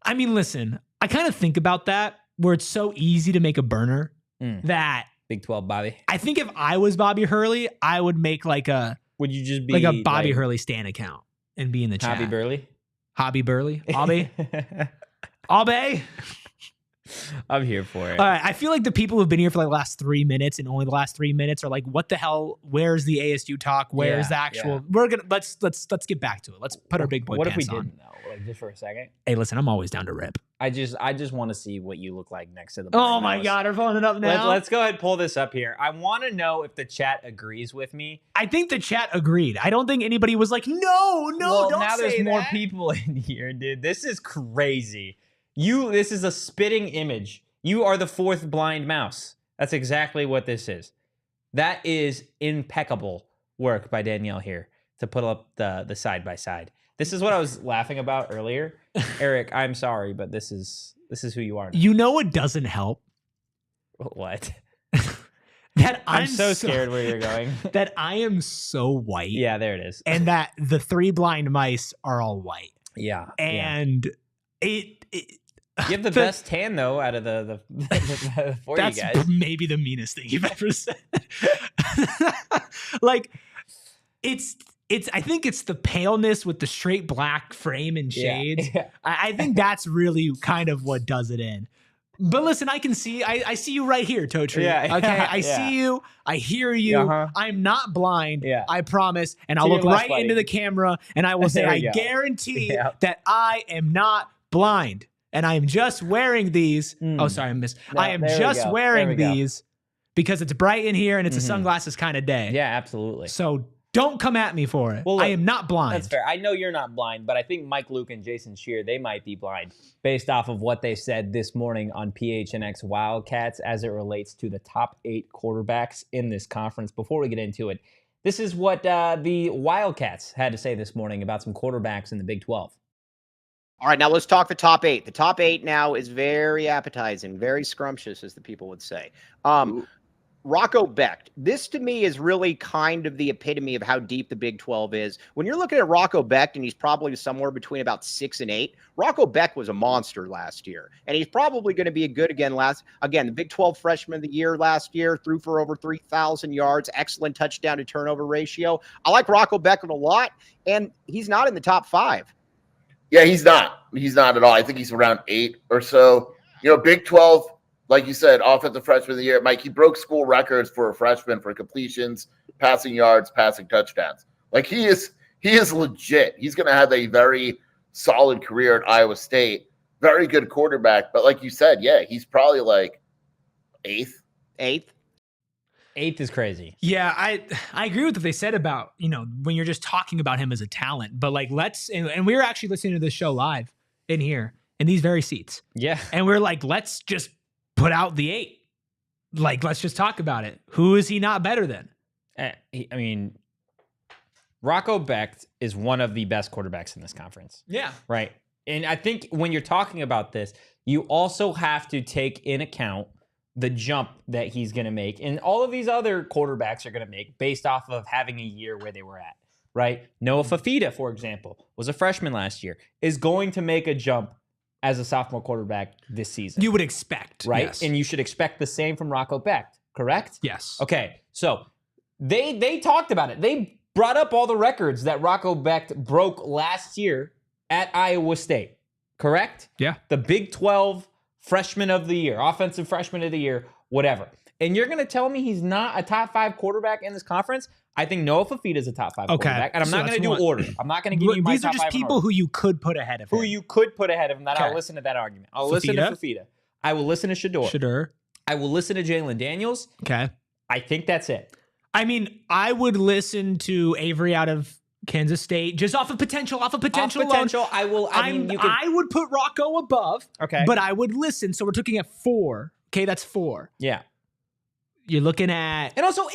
I mean, listen, I kind of think about that where it's so easy to make a burner that Big 12 Bobby. I think if I was Bobby Hurley, I would make would you just be like a Bobby Hurley Stan account and be in the chat. Hobby Burley? Abby? Abbe? I'm here for it. All right. I feel like the people who've been here for the last 3 minutes and only the last 3 minutes are like, what the hell? Where's the ASU talk? Where's the actual? Yeah. We're gonna let's get back to it. Let's put our big boy pants on. What if we didn't know? Like just for a second. Hey, listen, I'm always down to rip. I just want to see what you look like next to the. Oh my God, we're pulling it up now. Let's go ahead and pull this up here. I want to know if the chat agrees with me. I think the chat agreed. I don't think anybody was like, no, well, don't now say there's that. more people in here, dude. This is crazy. This is a spitting image. You are the 4th blind mouse. That's exactly what this is. That is impeccable work by Danielle here to put up the side by side. This is what I was laughing about earlier. Erik, I'm sorry, but this is who you are now. You know what doesn't help? What? That I'm so scared where you're going. That I am so white. Yeah, there it is. And that the 3 blind mice are all white. Yeah. And you have the best tan though out of the for you guys. That's maybe the meanest thing you've ever said. Like it's I think it's the paleness with the straight black frame and shades. Yeah. I think that's really kind of what does it in. But listen, I can see I see you right here, Totri. Yeah, okay. I see you. I hear you. I'm not blind. Yeah. I promise. And I'll look right into the camera and I will say, I guarantee that I am not blind. And I am just wearing these. Oh, sorry, I missed. No, I am just wearing these because it's bright in here and it's a sunglasses kind of day. Yeah, absolutely. So don't come at me for it. Well, look, I am not blind. That's fair. I know you're not blind, but I think Mike Luke and Jason Shear, they might be blind based off of what they said this morning on PHNX Wildcats as it relates to the top 8 quarterbacks in this conference. Before we get into it, this is what the Wildcats had to say this morning about some quarterbacks in the Big 12. All right, now let's talk the top 8. The top 8 now is very appetizing, very scrumptious, as the people would say. Rocco Becht. This, to me, is really kind of the epitome of how deep the Big 12 is. When you're looking at Rocco Becht, and he's probably somewhere between about 6 and 8, Rocco Becht was a monster last year, and he's probably going to be a good again. The Big 12 Freshman of the Year last year, threw for over 3,000 yards, excellent touchdown to turnover ratio. I like Rocco Becht a lot, and he's not in the top 5. Yeah, he's not. He's not at all. I think he's around 8 or so. Big 12, like you said, offensive freshman of the year. Mike, he broke school records for a freshman for completions, passing yards, passing touchdowns. Like he is legit. He's going to have a very solid career at Iowa State. Very good quarterback. But like you said, yeah, he's probably like 8th. 8th is crazy. Yeah, I agree with what they said about, when you're just talking about him as a talent. But like, and we were actually listening to this show live in here in these very seats. Yeah. And we're like, let's just put out the 8. Like, let's just talk about it. Who is he not better than? Rocco Becht is one of the best quarterbacks in this conference. Yeah. Right. And I think when you're talking about this, you also have to take in account the jump that he's going to make and all of these other quarterbacks are going to make based off of having a year where they were at, right? Noah Fafita, for example, was a freshman last year, is going to make a jump as a sophomore quarterback this season. You would expect. Right? Yes. And you should expect the same from Rocco Becht, correct? Yes. Okay, so they talked about it. They brought up all the records that Rocco Becht broke last year at Iowa State, correct? Yeah. The Big 12 Freshman of the Year, Offensive Freshman of the Year, whatever. and you're going to tell me he's not a top 5 quarterback in this conference, I think Noah Fafita is a top 5 quarterback. And I'm not going to do order. I'm not going to give you my These are just people who you could put ahead of him. Who you could put ahead of him. That I'll listen to that argument. I'll listen to Fafita. I will listen to Shedeur. I will listen to Jalen Daniels. Okay. I think that's it. I mean, I would listen to Avery out of Kansas State just off of potential. Alone. I would put Rocco above. Okay. But I would listen. So we're looking at 4. Okay, that's 4. Yeah. You're looking at, and also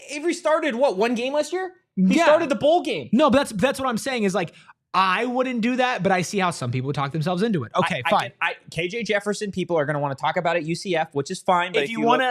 Avery started one game last year? He started the bowl game. No, but that's what I'm saying is like, I wouldn't do that, but I see how some people talk themselves into it. Okay, fine. KJ Jefferson, people are going to want to talk about at UCF, which is fine. But if you want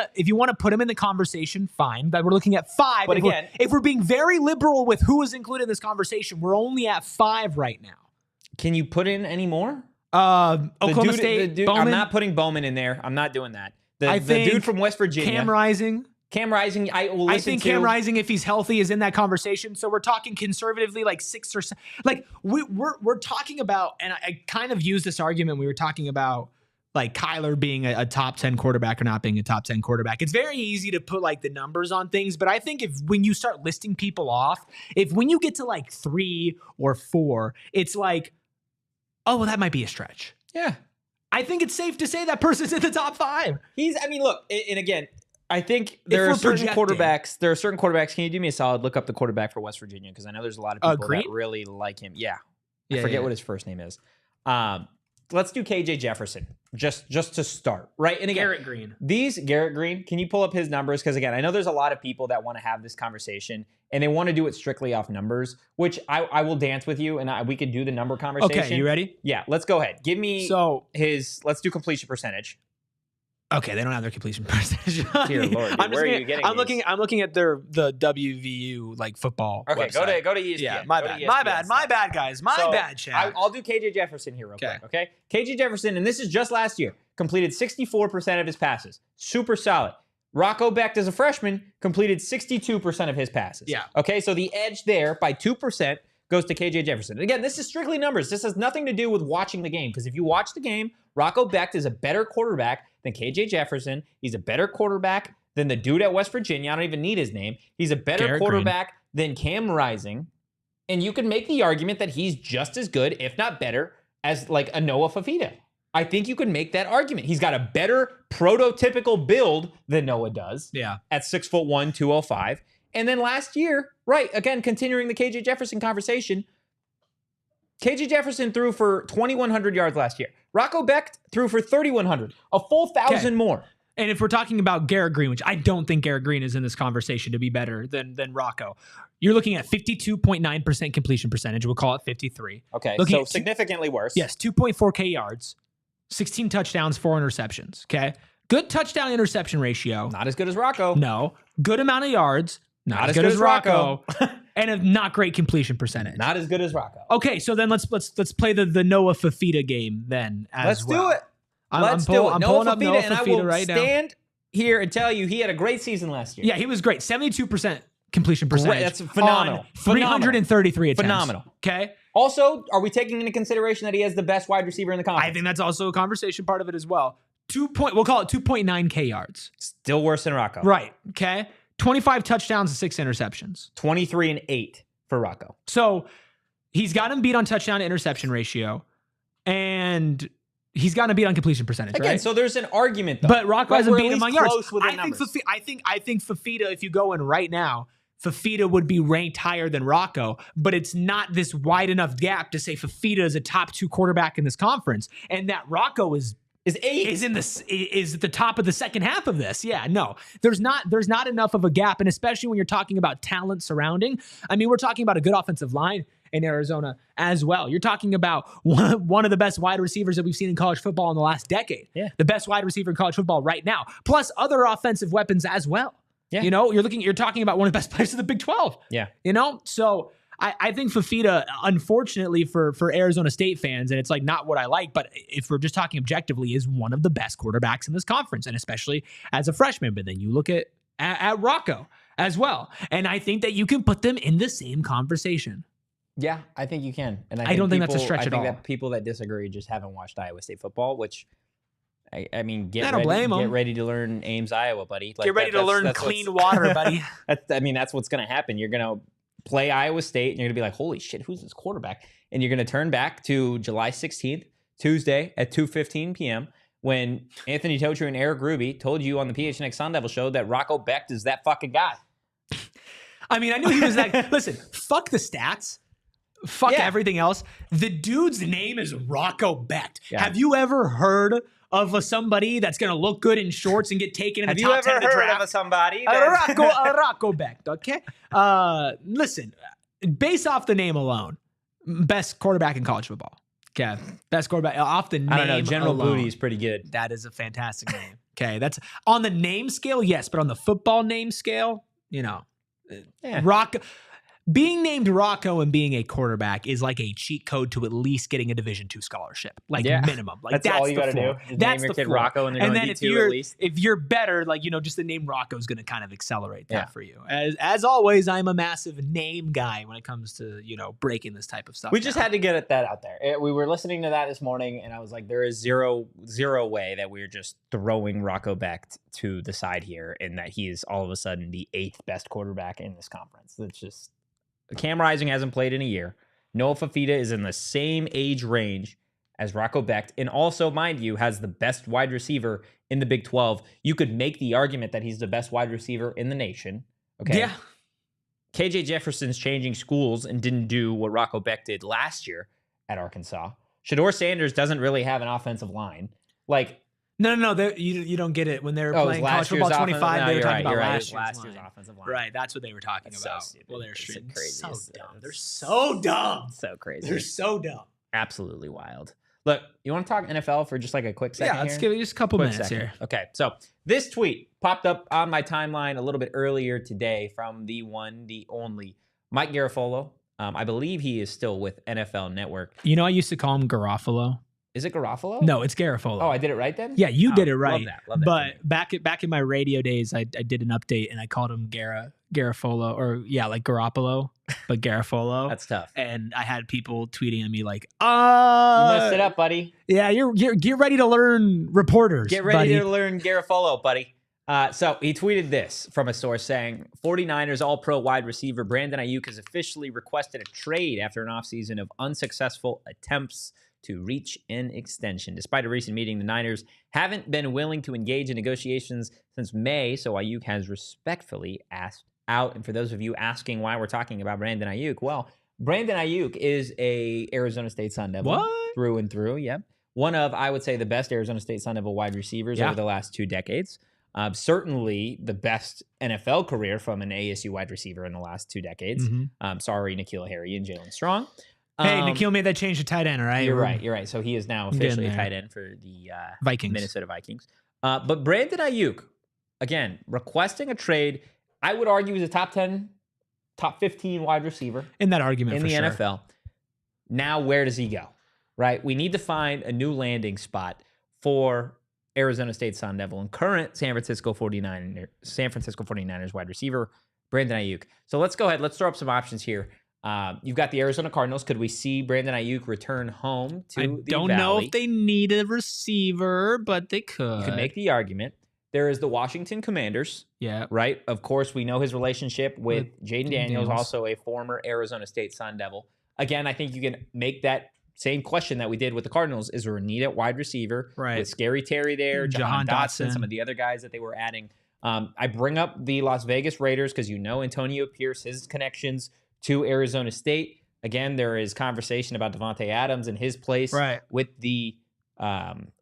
to put him in the conversation, fine. But we're looking at 5. But if we're being very liberal with who is included in this conversation, we're only at 5 right now. Can you put in any more? Oklahoma State. Bowman. I'm not putting Bowman in there. I'm not doing that. The dude from West Virginia. Cam Rising. I will listen to. I think Cam Rising, if he's healthy, is in that conversation. So we're talking conservatively like 6 or 7. Like we're talking about, and I kind of used this argument. We were talking about like Kyler being a top 10 quarterback or not being a top 10 quarterback. It's very easy to put like the numbers on things, but I think when you start listing people off, when you get to like 3 or 4, it's like, oh, well, that might be a stretch. Yeah. I think it's safe to say that person's in the top 5. Look, and again, I think there are certain quarterbacks. Can you do me a solid? Look up the quarterback for West Virginia, because I know there's a lot of people that really like him. Yeah. I forget what his first name is. Let's do KJ Jefferson just to start, right? And again, Garrett Green. Can you pull up his numbers? Because again, I know there's a lot of people that want to have this conversation and they want to do it strictly off numbers, which I will dance with you and we could do the number conversation. Okay, you ready? Yeah, let's go ahead. Give me let's do completion percentage. Okay, they don't have their completion percentage. Dear Lord, dude, where are you getting I'm looking at the WVU like football. Okay, website. go to ESPN. Yeah, my bad, guys. My bad, Chad. I'll do KJ Jefferson here real quick. Okay, KJ Jefferson, and this is just last year, completed 64% of his passes. Super solid. Rocco Becht, as a freshman, completed 62% of his passes. Yeah. Okay, so the edge there by 2% goes to KJ Jefferson. Again, this is strictly numbers. This has nothing to do with watching the game, because if you watch the game, Rocco Becht is a better quarterback than KJ Jefferson. He's a better quarterback than the dude at West Virginia. I don't even need his name. He's a better quarterback than Cam Rising. And you can make the argument that he's just as good, if not better, as like a Noah Fafita. I think you could make that argument. He's got a better prototypical build than Noah does. Yeah. At 6'1", 205. And then last year, right, again, continuing the KJ Jefferson conversation, KJ Jefferson threw for 2,100 yards last year. Rocco Becht threw for 3,100, a full 1,000 more. And if we're talking about Garrett Green, which I don't think Garrett Green is in this conversation to be better than Rocco, you're looking at 52.9% completion percentage. We'll call it 53. Okay, so significantly worse. Yes, 2.4K yards, 16 touchdowns, 4 interceptions. Okay, good touchdown interception ratio. Not as good as Rocco. No, good amount of yards. Not as good as Rocco. And a not great completion percentage. Not as good as Rocco. Okay, so then let's play the Noah Fafita game then as well. Let's do it. I'm Noah pulling up Fafita, Noah and I Fafita will right now. stand here and tell you he had a great season last year. Yeah, he was great. 72% completion percentage. That's phenomenal. 333 attempts. Phenomenal. Okay. Also, are we taking into consideration that he has the best wide receiver in the conference? I think that's also a conversation part of it as well. We'll call it 2.9K yards. Still worse than Rocco. Right. Okay. 25 touchdowns and 6 interceptions. 23 and 8 for Rocco. So he's got him beat on touchdown to interception ratio, and he's got him beat on completion percentage. Again, right? So there's an argument though. But Rocco hasn't beat him on yards. I think Fafita, if you go in right now, Fafita would be ranked higher than Rocco, but it's not this wide enough gap to say Fafita is a top 2 quarterback in this conference, and that Rocco is at the top of the second half of this. Yeah, no, there's not enough of a gap, and especially when you're talking about talent surrounding. I mean, we're talking about a good offensive line in Arizona as well. You're talking about one of the best wide receivers that we've seen in college football in the last decade. Yeah, the best wide receiver in college football right now, plus other offensive weapons as well. Yeah, you know, you're talking about one of the best players in the Big 12. Yeah, you know, so. I think Fafita, unfortunately for Arizona State fans, and it's like not what I like, but if we're just talking objectively, is one of the best quarterbacks in this conference, and especially as a freshman. But then you look at Rocco as well, and I think that you can put them in the same conversation. Yeah, I think you can, and I don't think that's a stretch at all. I think that people that disagree just haven't watched Iowa State football, which I mean, I don't blame get him. ready to learn Ames, Iowa, buddy. Like, Get ready to learn clean water, buddy. That's what's going to happen. You're going to play Iowa State, and you're going to be like, holy shit, who's this quarterback? And you're going to turn back to July 16th, Tuesday at 2:15 p.m., when Anthony Totri and Erik Ruby told you on the PHNX Sun Devil show that Rocco Becht is that fucking guy. I mean, I knew he was that. Listen, fuck the stats. Fuck everything else. The dude's name is Rocco Becht. Yeah. Have you ever heard of somebody that's going to look good in shorts and get taken in the top 10 of the draft? Have you ever heard of somebody? Rocco Becht, okay? Listen, based off the name alone, best quarterback in college football. Okay, best quarterback off the name I don't know. General alone. Booty is pretty good. That is a fantastic name. Okay, that's on the name scale, yes, but on the football name scale, being named Rocco and being a quarterback is like a cheat code to at least getting a Division II scholarship, minimum. Like that's all you got to do. That's name your the kid Rocco, and they're going to D2 at least. If you're better, just the name Rocco is going to kind of accelerate that for you. As always, I'm a massive name guy when it comes to breaking this type of stuff. We just had to get that out there. We were listening to that this morning, and I was like, there is zero way that we're just throwing Rocco Becht to the side here, and that he is all of a sudden the 8th best quarterback in this conference. That's just. Cam Rising hasn't played in a year. Noah Fafita is in the same age range as Rocco Becht, and also, mind you, has the best wide receiver in the Big 12. You could make the argument that he's the best wide receiver in the nation. Okay. Yeah. KJ Jefferson's changing schools and didn't do what Rocco Becht did last year at Arkansas. Shedeur Sanders doesn't really have an offensive line. No. You don't get it. When they were playing college football 25, they were talking about last year's offensive line. Right, that's what they were talking about. So well, they're so dumb. They're so dumb. So crazy. They're so dumb. Absolutely wild. Look, you want to talk NFL for just a quick second? Yeah, let's give it just a couple minutes here. Okay, so this tweet popped up on my timeline a little bit earlier today from the one, the only Mike Garafolo. I believe he is still with NFL Network. I used to call him Garofalo. Is it Garofalo? No, it's Garofalo. Oh, I did it right then? Yeah, you did it right. Love that. But back in my radio days, I did an update and I called him Garofalo, or like Garoppolo, but Garofalo. That's tough. And I had people tweeting at me like, you messed it up, buddy. Yeah, you're get ready to learn reporters. Get ready to learn Garofalo, buddy. So he tweeted this from a source saying, 49ers All-Pro wide receiver Brandon Aiyuk has officially requested a trade after an offseason of unsuccessful attempts to reach an extension. Despite a recent meeting, the Niners haven't been willing to engage in negotiations since May, so Aiyuk has respectfully asked out. And for those of you asking why we're talking about Brandon Aiyuk, well, Brandon Aiyuk is a Arizona State Sun Devil through and through. Yep. One of, I would say, the best Arizona State Sun Devil wide receivers over the last 2 decades. Certainly the best NFL career from an ASU wide receiver in the last 2 decades. Sorry, N'Keal Harry and Jalen Strong. Hey, N'Keal made that change to tight end, all right? You're right. So he is now officially a tight end for the Vikings. Minnesota Vikings. But Brandon Aiyuk, again, requesting a trade, I would argue he's a top 10, top 15 wide receiver. In that argument, in the NFL. Now, where does he go? Right? We need to find a new landing spot for Arizona State Sun Devil and current San Francisco 49ers wide receiver, Brandon Aiyuk. So let's go ahead. Let's throw up some options here. You've got the Arizona Cardinals. Could we see Brandon Aiyuk return home to the Valley? I don't know if they need a receiver, but they could. You could make the argument. There is the Washington Commanders. Yeah. Right? Of course, we know his relationship with Jaden Daniels, also a former Arizona State Sun Devil. Again, I think you can make that same question that we did with the Cardinals. Is there a need at wide receiver? Right. With Scary Terry there, Jahan Dotson, some of the other guys that they were adding. I bring up the Las Vegas Raiders because Antonio Pierce, his connections to Arizona State. Again, there is conversation about Devontae Adams and his place with the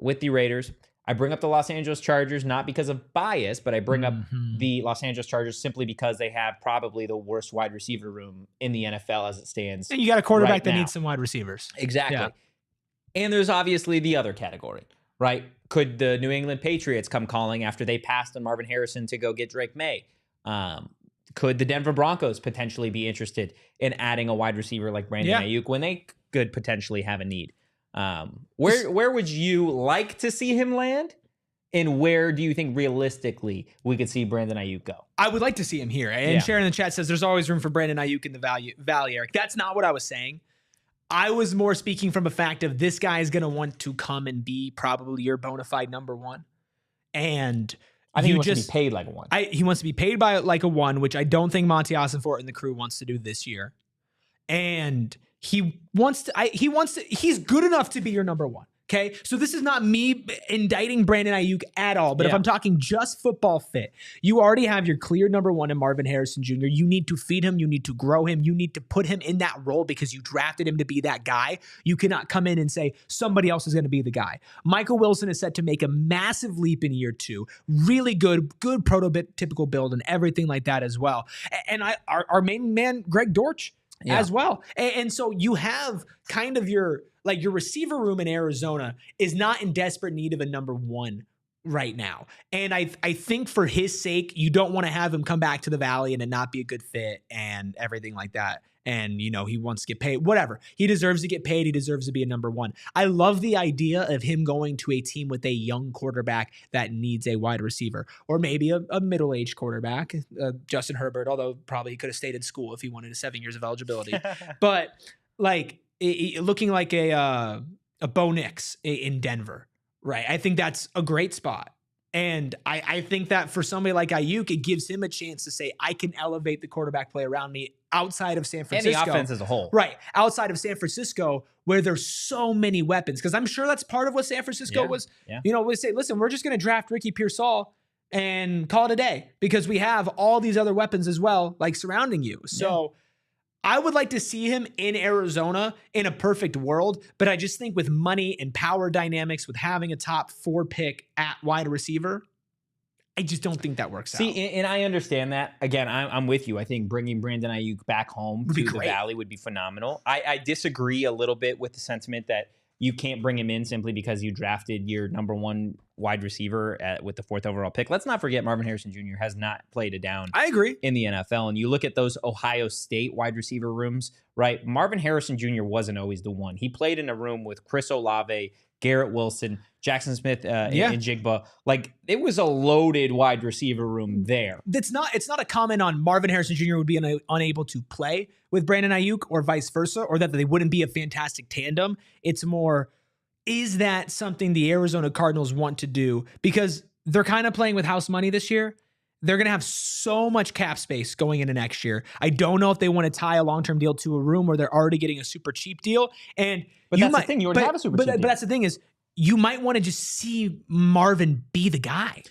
Raiders. I bring up the Los Angeles Chargers not because of bias, but I bring up the Los Angeles Chargers simply because they have probably the worst wide receiver room in the NFL as it stands. And you got a quarterback that needs some wide receivers. Exactly. Yeah. And there's obviously the other category, right? Could the New England Patriots come calling after they passed on Marvin Harrison to go get Drake May? Could the Denver Broncos potentially be interested in adding a wide receiver like Brandon Aiyuk when they could potentially have a need? Where would you like to see him land? And where do you think realistically we could see Brandon Aiyuk go? I would like to see him here. And Sharon in the chat says there's always room for Brandon Aiyuk in the Valley, Erik. That's not what I was saying. I was more speaking from a fact of this guy is going to want to come and be probably your bona fide number one. And I think he wants to be paid like a one. He wants to be paid by like a one, which I don't think Monty Ossenfort and the crew wants to do this year. And he's good enough to be your number one. Okay, so this is not me indicting Brandon Aiyuk at all, but if I'm talking just football fit, you already have your clear number one in Marvin Harrison Jr. You need to feed him. You need to grow him. You need to put him in that role because you drafted him to be that guy. You cannot come in and say somebody else is going to be the guy. Michael Wilson is set to make a massive leap in year two. Really good prototypical build and everything like that as well. And our main man, Greg Dortch, as well. And so you have kind of your receiver room in Arizona is not in desperate need of a number one right now. And I think for his sake, you don't want to have him come back to the Valley and it not be a good fit and everything like that. And, he wants to get paid, whatever. He deserves to get paid. He deserves to be a number one. I love the idea of him going to a team with a young quarterback that needs a wide receiver, or maybe a middle-aged quarterback, Justin Herbert, although probably he could have stayed in school if he wanted 7 years of eligibility. But looking like a Bo Nix in Denver, right? I think that's a great spot. And I think that for somebody like Aiyuk, it gives him a chance to say, I can elevate the quarterback play around me outside of San Francisco. And the offense as a whole. Right. Outside of San Francisco, where there's so many weapons. Because I'm sure that's part of what San Francisco was. Yeah. We say, listen, we're just going to draft Ricky Pearsall and call it a day because we have all these other weapons as well, like surrounding you. So I would like to see him in Arizona in a perfect world, but I just think with money and power dynamics, with having a top 4 pick at wide receiver, I just don't think that works out. See, and I understand that. Again, I'm with you. I think bringing Brandon Aiyuk back home to the Valley would be phenomenal. I disagree a little bit with the sentiment that you can't bring him in simply because you drafted your number one wide receiver with the 4th overall pick. Let's not forget Marvin Harrison Jr. has not played a down. I agree. In the NFL. And you look at those Ohio State wide receiver rooms, right? Marvin Harrison Jr. wasn't always the one. He played in a room with Chris Olave, Garrett Wilson, Jackson Smith, and Jigba. Like, it was a loaded wide receiver room there. It's not a comment on Marvin Harrison Jr. would be unable to play with Brandon Aiyuk or vice versa, or that they wouldn't be a fantastic tandem. It's more, is that something the Arizona Cardinals want to do? Because they're kind of playing with house money this year. They're going to have so much cap space going into next year. I don't know if they want to tie a long-term deal to a room where they're already getting a super cheap deal. But that's the thing. You already have a super cheap deal. But that's the thing is, you might want to just see Marvin be the guy.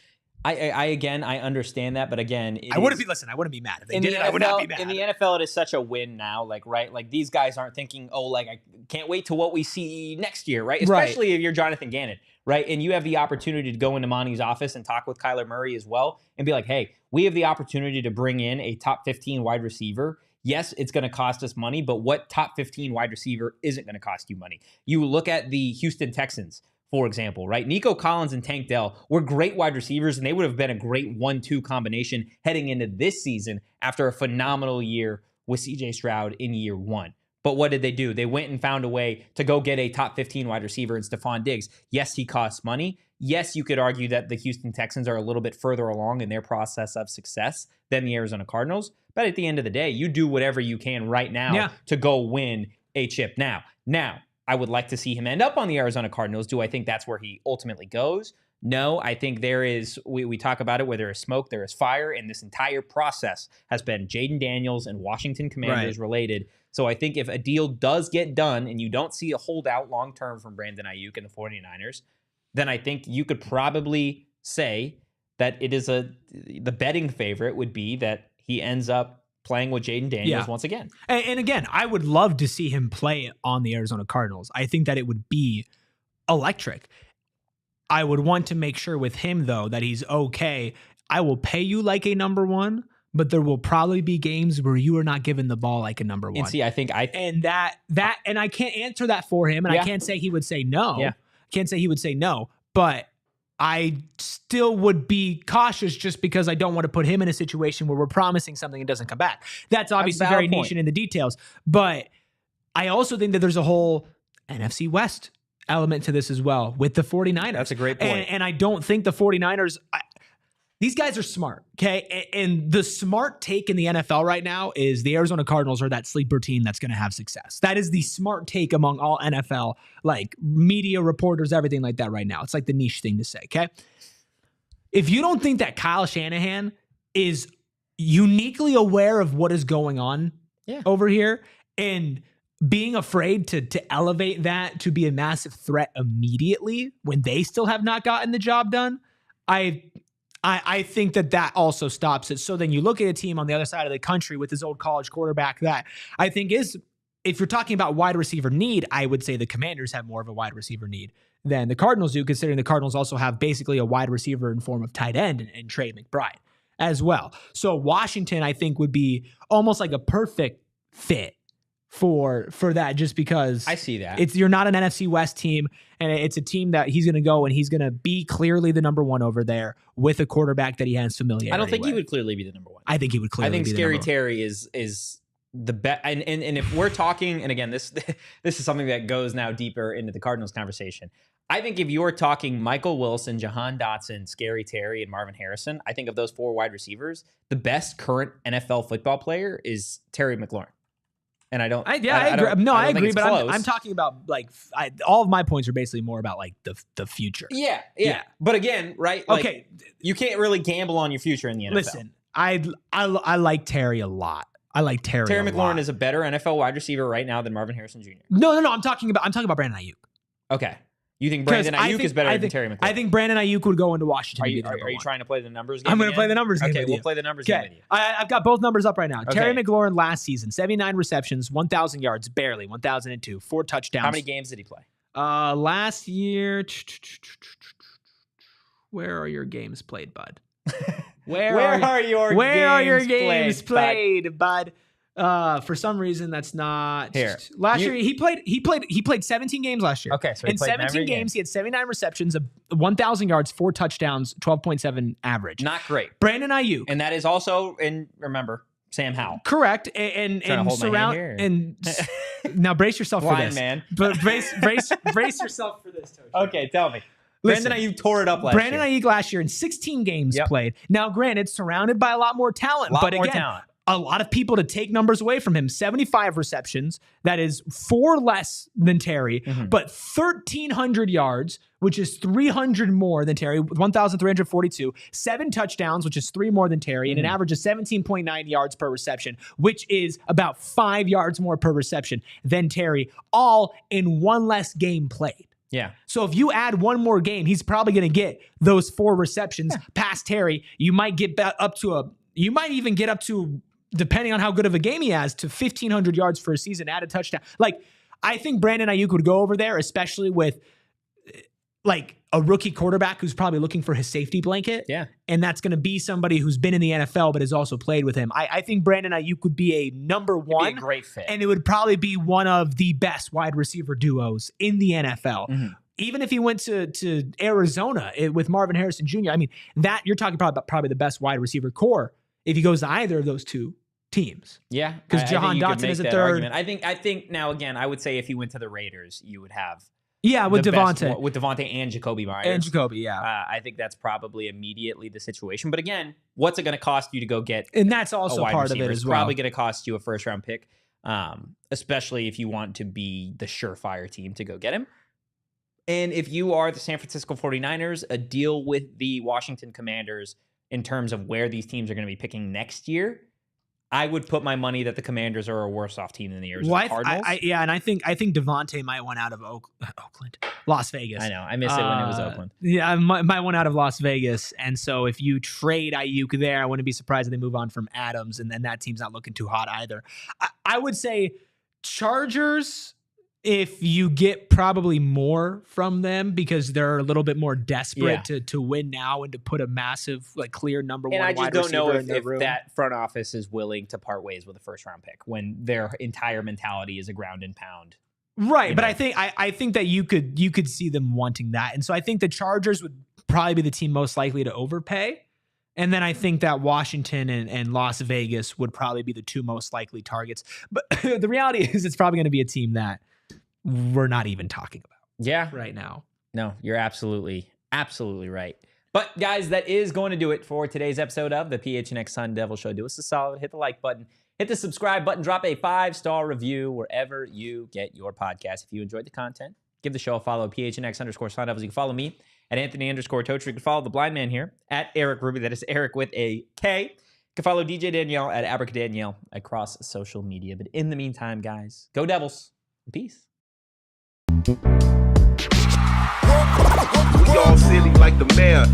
I understand that, but again, I wouldn't be mad if they did it. I would not be mad. In the NFL, it is such a win now, right? Like, these guys aren't thinking, I can't wait to what we see next year, right? Especially if you're Jonathan Gannon, right? And you have the opportunity to go into Monty's office and talk with Kyler Murray as well and be like, hey, we have the opportunity to bring in a top 15 wide receiver. Yes, it's going to cost us money, but what top 15 wide receiver isn't going to cost you money? You look at the Houston Texans, for example, right? Nico Collins and Tank Dell were great wide receivers, and they would have been a great 1-2 combination heading into this season after a phenomenal year with CJ Stroud in year one. But what did they do? They went and found a way to go get a top 15 wide receiver in Stephon Diggs. Yes, he costs money. Yes, you could argue that the Houston Texans are a little bit further along in their process of success than the Arizona Cardinals. But at the end of the day, you do whatever you can right now to go win a chip. Now, I would like to see him end up on the Arizona Cardinals. Do I think that's where he ultimately goes? No, I think there is, we talk about it, where there is smoke, there is fire, and this entire process has been Jaden Daniels and Washington Commanders related. So I think if a deal does get done and you don't see a holdout long-term from Brandon Aiyuk and the 49ers, then I think you could probably say that it is the betting favorite would be that he ends up playing with Jaden Daniels once again. And again, I would love to see him play on the Arizona Cardinals. I think that it would be electric. I would want to make sure with him, though, that he's okay. I will pay you like a number one, but there will probably be games where you are not given the ball like a number one. And see, I think and I can't answer that for him, and I can't say he would say no. Yeah. Can't say he would say no, but I still would be cautious just because I don't want to put him in a situation where we're promising something and doesn't come back. That's obviously very niche and in the details, but I also think that there's a whole NFC West element to this as well with the 49ers. That's a great point. And I don't think the 49ers, these guys are smart, okay? And the smart take in the NFL right now is the Arizona Cardinals are that sleeper team that's going to have success. That is the smart take among all NFL, like media reporters, everything like that right now. It's like the niche thing to say, okay? If you don't think that Kyle Shanahan is uniquely aware of what is going on over here and being afraid to elevate that to be a massive threat immediately when they still have not gotten the job done, I think that also stops it. So then you look at a team on the other side of the country with his old college quarterback that I think is, if you're talking about wide receiver need, I would say the Commanders have more of a wide receiver need than the Cardinals do, considering the Cardinals also have basically a wide receiver in form of tight end and Trey McBride as well. So Washington, I think, would be almost like a perfect fit for that, just because I see that you're not an NFC West team, and it's a team that he's going to go and he's going to be clearly the number one over there with a quarterback that he has familiarity. I don't think with. he would clearly be the number one. I think he would clearly. I think be Scary the number Terry is the best. And if we're talking, and again, this is something that goes now deeper into the Cardinals conversation. I think if you're talking Michael Wilson, Jahan Dotson, Scary Terry, and Marvin Harrison, I think of those four wide receivers, the best current NFL football player is Terry McLaurin. And I agree. I agree, but I'm talking about like all of my points are basically more about like the future. Yeah. But again, right? Like, okay, you can't really gamble on your future in the NFL. Listen, I like Terry a lot. I like Terry. Terry McLaurin is a better NFL wide receiver right now than Marvin Harrison Jr. No. I'm talking about Brandon Aiyuk. Okay. You think Brandon Aiyuk is better than Terry McLaurin? I think Brandon Aiyuk would go into Washington. Are you trying to play the numbers game? I'm going to play the numbers game. Okay, we'll play the numbers game with you. I've got both numbers up right now. Okay. Terry McLaurin last season, 79 receptions, 1,000 yards, barely, 1,002, 4 touchdowns. How many games did he play? Last year, where are your games played, bud? Where are your games played, bud? For some reason that's not here. Last year he played 17 games last year. Okay, so in 17 games he had 79 receptions, 1,000 yards, 4 touchdowns, 12.7 average. Not great. Brandon Aiyuk, and that is also remember Sam Howell. Correct. And surround and now brace yourself for this, man. But brace yourself for this, Totri. Okay, tell me. Listen, Brandon Aiyuk tore it up last year. Brandon Aiyuk last year in 16 games played. Now, granted, surrounded by a lot more talent, a lot of people to take numbers away from him. 75 receptions. That is 4 less than Terry, but 1,300 yards, which is 300 more than Terry, 1,342. 7 touchdowns, which is 3 more than Terry, and an average of 17.9 yards per reception, which is about 5 yards more per reception than Terry, all in 1 less game played. Yeah. So if you add 1 more game, he's probably going to get those 4 receptions past Terry. You might get even get up to, depending on how good of a game he has, to 1,500 yards for a season, add a touchdown. Like, I think Brandon Aiyuk would go over there, especially with like a rookie quarterback who's probably looking for his safety blanket. Yeah. And that's going to be somebody who's been in the NFL but has also played with him. I think Brandon Aiyuk would be a number one. It'd be a great fit. And it would probably be one of the best wide receiver duos in the NFL. Even if he went to Arizona with Marvin Harrison Jr., I mean, that you're talking probably the best wide receiver core if he goes to either of those two teams. Yeah. Because Jahan Dotson is a third. Argument. I think now, again, I would say if he went to the Raiders, you would have with Devontae. With Devontae and Jacoby Myers. And Jacoby, yeah. I think that's probably immediately the situation. But again, what's it going to cost you to go get And that's also part of it as well. It's probably going to cost you a first-round pick, especially if you want to be the surefire team to go get him. And if you are the San Francisco 49ers, a deal with the Washington Commanders in terms of where these teams are going to be picking next year, I would put my money that the Commanders are a worse off team than the Arizona Cardinals. And I think Devontae might want out of Oakland, Las Vegas. I know. I miss it when it was Oakland. Yeah, might want out of Las Vegas. And so if you trade Aiyuk there, I wouldn't be surprised if they move on from Adams, and then that team's not looking too hot either. I would say Chargers, if you get probably more from them because they're a little bit more desperate to win now and to put a massive, like, clear number one wide receiver in their room. And I just don't know if that front office is willing to part ways with a first-round pick when their entire mentality is a ground and pound. Right, but I think that you could see them wanting that. And so I think the Chargers would probably be the team most likely to overpay. And then I think that Washington and Las Vegas would probably be the 2 most likely targets. But the reality is it's probably going to be a team that we're not even talking about. Yeah. Right now. No, you're absolutely right. But guys, that is going to do it for today's episode of the PHNX Sun Devil Show. Do us a solid, hit the like button, hit the subscribe button, drop a 5-star review wherever you get your podcast. If you enjoyed the content, give the show a follow, PHNX_Sun Devils. You can follow me at Anthony_Totri. You can follow the blind man here at Erik Ruby. That is Erik with a K. You can follow DJ Danielle at Abracadanielle across social media. But in the meantime, guys, go Devils. Peace. We all silly like the mayor.